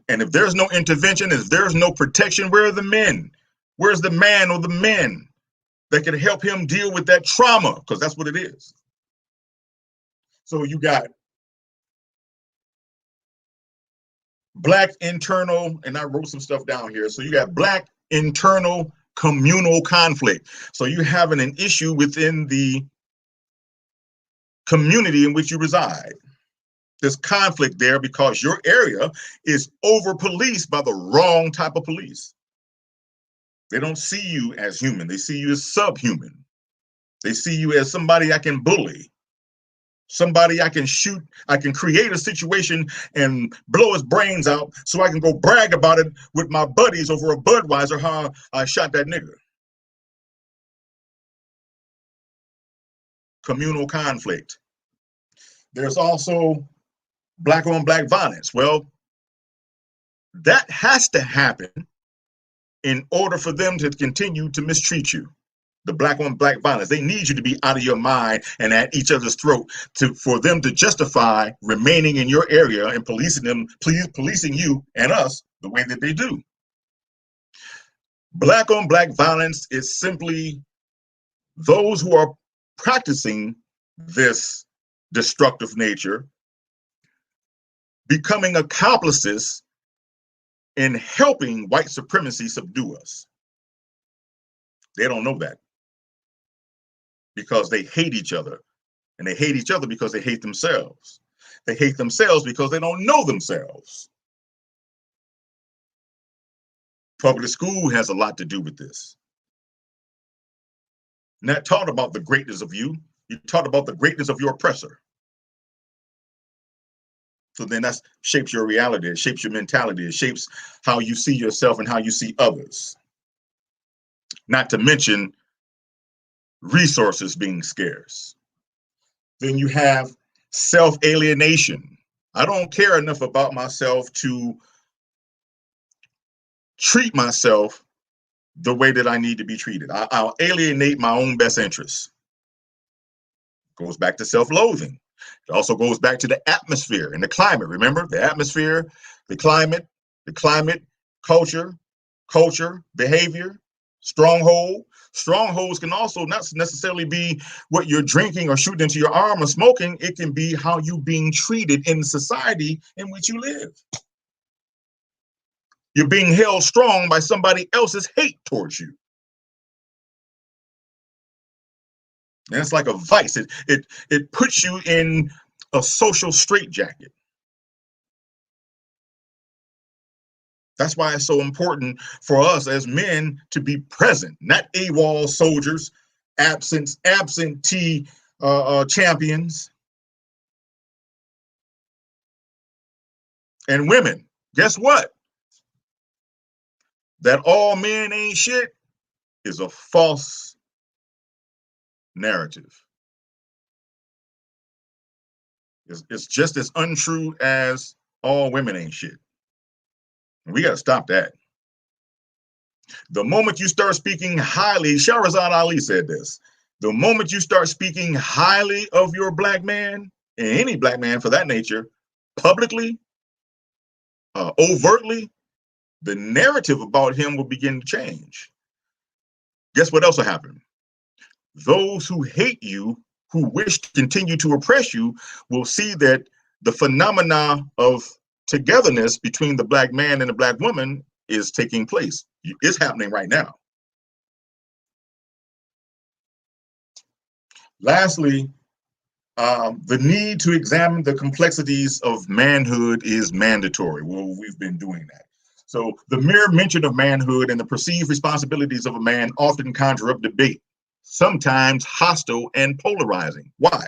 And if there's no intervention, if there's no protection, where are the men? Where's the man or the men that can help him deal with that trauma? Because that's what it is. So you got black internal, and I wrote some stuff down here. So you got black internal communal conflict. So you're having an issue within the community in which you reside. There's conflict there because your area is over-policed by the wrong type of police. They don't see you as human. They see you as subhuman. They see you as somebody I can bully, somebody I can shoot. I can create a situation and blow his brains out so I can go brag about it with my buddies over a Budweiser, how I shot that nigga. Communal conflict. There's also black on black violence. Well, that has to happen in order for them to continue to mistreat you. The black on black violence. They need you to be out of your mind and at each other's throat for them to justify remaining in your area and policing you and us the way that they do. Black on black violence is simply those who are practicing this destructive nature becoming accomplices in helping white supremacy subdue us. They don't know that because they hate each other And they hate each other because they hate themselves. They hate themselves because they don't know themselves. Public school has a lot to do with this. Not taught about the greatness of you. You taught about the greatness of your oppressor. So then that shapes your reality. It shapes your mentality. It shapes how you see yourself and how you see others. Not to mention resources being scarce. Then you have self-alienation. I don't care enough about myself to treat myself the way that I need to be treated. I'll alienate my own best interests. Goes back to self-loathing. It also goes back to the atmosphere and the climate. Remember, the atmosphere, the climate, culture, behavior, stronghold. Strongholds can also not necessarily be what you're drinking or shooting into your arm or smoking. It can be how you being treated in the society in which you live. You're being held strong by somebody else's hate towards you. And it's like a vice. It puts you in a social straitjacket. That's why it's so important for us as men to be present, not AWOL soldiers, absentee champions. And women, guess what? That all men ain't shit is a false narrative. It's just as untrue as all women ain't shit. And we got to stop that. The moment you start speaking highly, Shahrazad Ali said this, the moment you start speaking highly of your black man, and any black man for that nature, publicly, overtly, the narrative about him will begin to change. Guess what else will happen? Those who hate you, who wish to continue to oppress you, will see that the phenomena of togetherness between the black man and the black woman is taking place. It's happening right now. Lastly, the need to examine the complexities of manhood is mandatory. Well, we've been doing that. So the mere mention of manhood and the perceived responsibilities of a man often conjure up debate, sometimes hostile and polarizing. Why?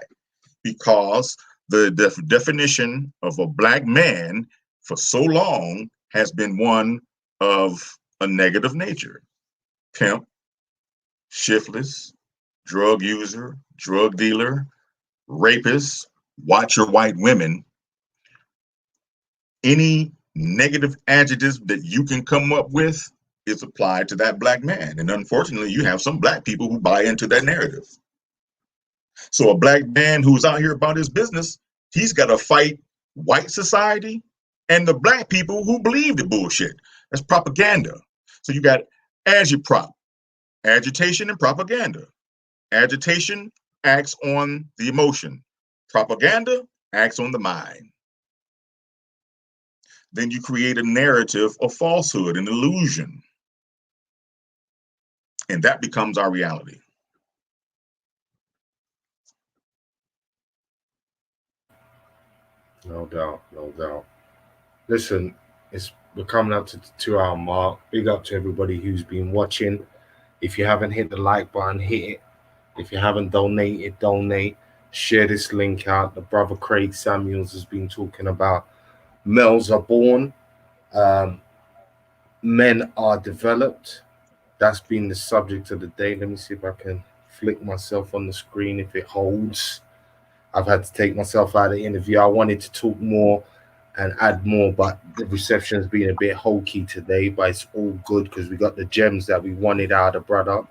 Because the definition of a black man for so long has been one of a negative nature. Pimp, shiftless, drug user, drug dealer, rapist, watcher white women. Any negative adjectives that you can come up with is applied to that black man. And unfortunately, you have some black people who buy into that narrative. So a black man who's out here about his business, he's got to fight white society and the black people who believe the bullshit. That's propaganda. So you got agitprop, agitation and propaganda. Agitation acts on the emotion. Propaganda acts on the mind. Then you create a narrative of falsehood, an illusion. And that becomes our reality. No doubt, no doubt. Listen, we're coming up to the 2 hour mark. Big up to everybody who's been watching. If you haven't hit the like button, hit it. If you haven't donated, donate. Share this link out. The brother Craig Samuels has been talking about males are born, men are developed. That's been the subject of the day. Let me see if I can flick myself on the screen if it holds. I've had to take myself out of the interview. I wanted to talk more and add more, but the reception's been a bit hokey today, but it's all good because we got the gems that we wanted out of the brother.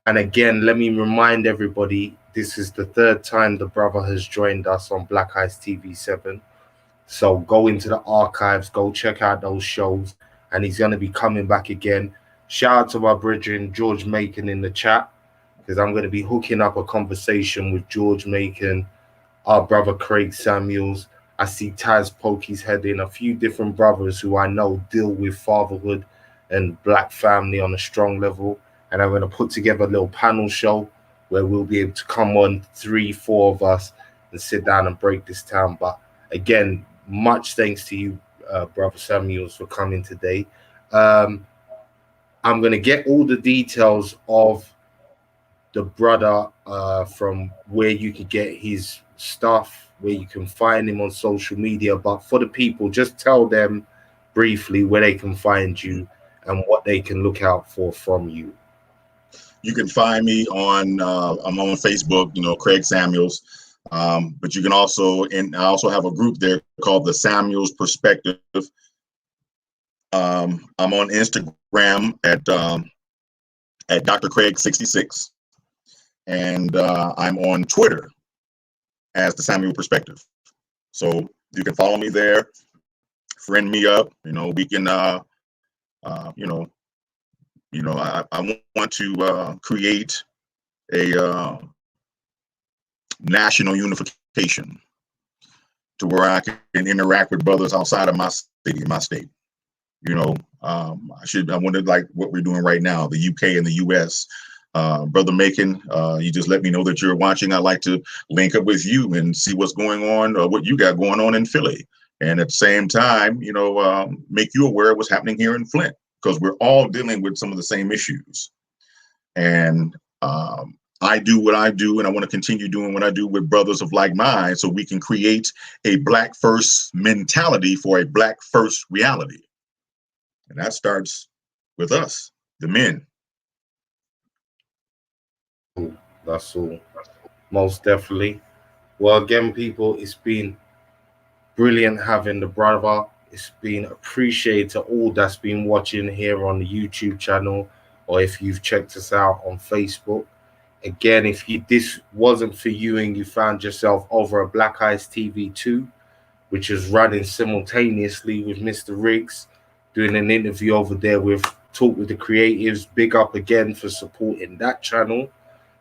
And again, let me remind everybody, this is the third time the brother has joined us on Black Eyes TV 7. So go into the archives, go check out those shows, and he's going to be coming back again. Shout out to my brethren, George Macon in the chat, because I'm going to be hooking up a conversation with George Macon, our brother Craig Samuels. I see Taz poke his head in, a few different brothers who I know deal with fatherhood and black family on a strong level. And I'm going to put together a little panel show where we'll be able to come on 3-4 of us and sit down and break this down. But again, much thanks to you, Brother Samuels, for coming today. I'm going to get all the details of the brother from where you could get his stuff, where you can find him on social media. But for the people, just tell them briefly where they can find you and what they can look out for from you. You can find me on I'm on Facebook, Craig Samuels. But you can also, and I also have a group there called the Samuels Perspective. I'm on Instagram at Dr. Craig 66, and I'm on Twitter as the Samuel Perspective. So you can follow me there, friend me up. We can, I want to create a national unification to where I can interact with brothers outside of my city, my state. I wanted, like what we're doing right now, the UK and the US. Brother Macon, you just let me know that you're watching. I'd like to link up with you and see what's going on, what you got going on in Philly. And at the same time, make you aware of what's happening here in Flint, because we're all dealing with some of the same issues. And I do what I do, and I want to continue doing what I do with brothers of like mind, so we can create a Black first mentality for a Black first reality. And that starts with us, the men. That's all. Most definitely. Well, again, people, it's been brilliant having the brother. It's been appreciated to all that's been watching here on the YouTube channel, or if you've checked us out on Facebook. Again, if this wasn't for you and you found yourself over at Black Eyes TV 2, which is running simultaneously with Mr. Riggs, doing an interview over there with Talk with the Creatives. Big up again for supporting that channel.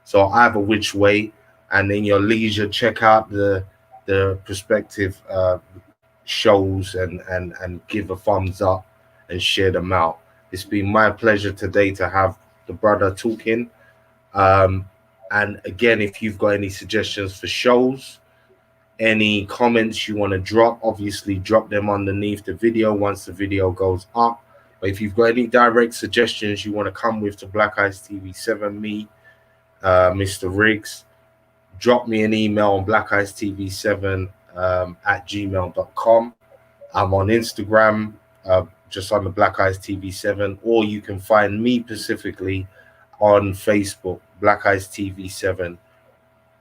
So either which way, and in your leisure, check out the prospective shows and give a thumbs up and share them out. It's been my pleasure today to have the brother talking. And again, if you've got any suggestions for shows, any comments you want to drop, obviously drop them underneath the video once the video goes up. But if you've got any direct suggestions you want to come with to Black Eyes TV 7, me, Mr. Riggs, drop me an email on blackeyes.tv7 at gmail.com. I'm on Instagram, just on the Black Eyes TV 7, or you can find me specifically on Facebook, Black Eyes TV 7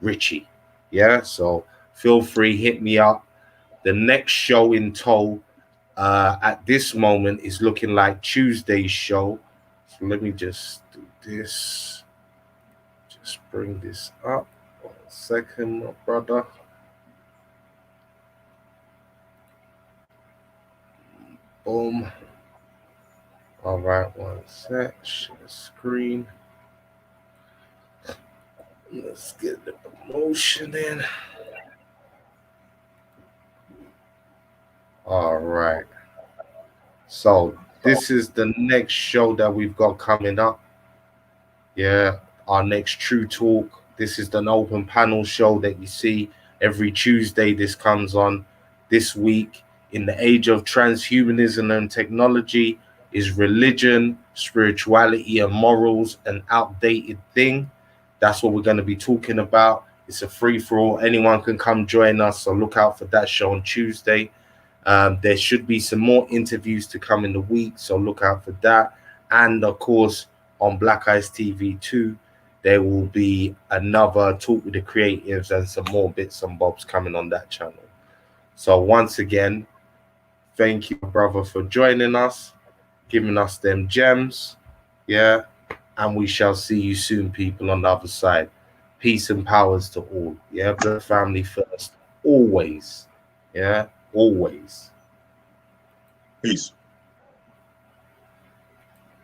Richie. Yeah, so feel free, hit me up. The next show in tow at this moment is looking like Tuesday's show. So let me just do this. Just bring this up. 1 second, my brother. Boom. All right, 1 sec. Share screen. Let's get the promotion in. All right. So this is the next show that we've got coming up. Yeah, our next True Talk. This is an open panel show that you see every Tuesday. This comes on this week. In the age of transhumanism and technology, is religion, spirituality, and morals an outdated thing? That's what we're going to be talking about. It's a free-for-all. Anyone can come join us, so look out for that show on Tuesday. There should be some more interviews to come in the week, so look out for that. And, of course, on Black Eyes TV 2, there will be another Talk with the Creatives and some more bits and bobs coming on that channel. So once again, thank you, brother, for joining us, giving us them gems. Yeah. And we shall see you soon, people, on the other side. Peace and powers to all. Yeah. Blood family first. Always. Yeah. Always. Peace.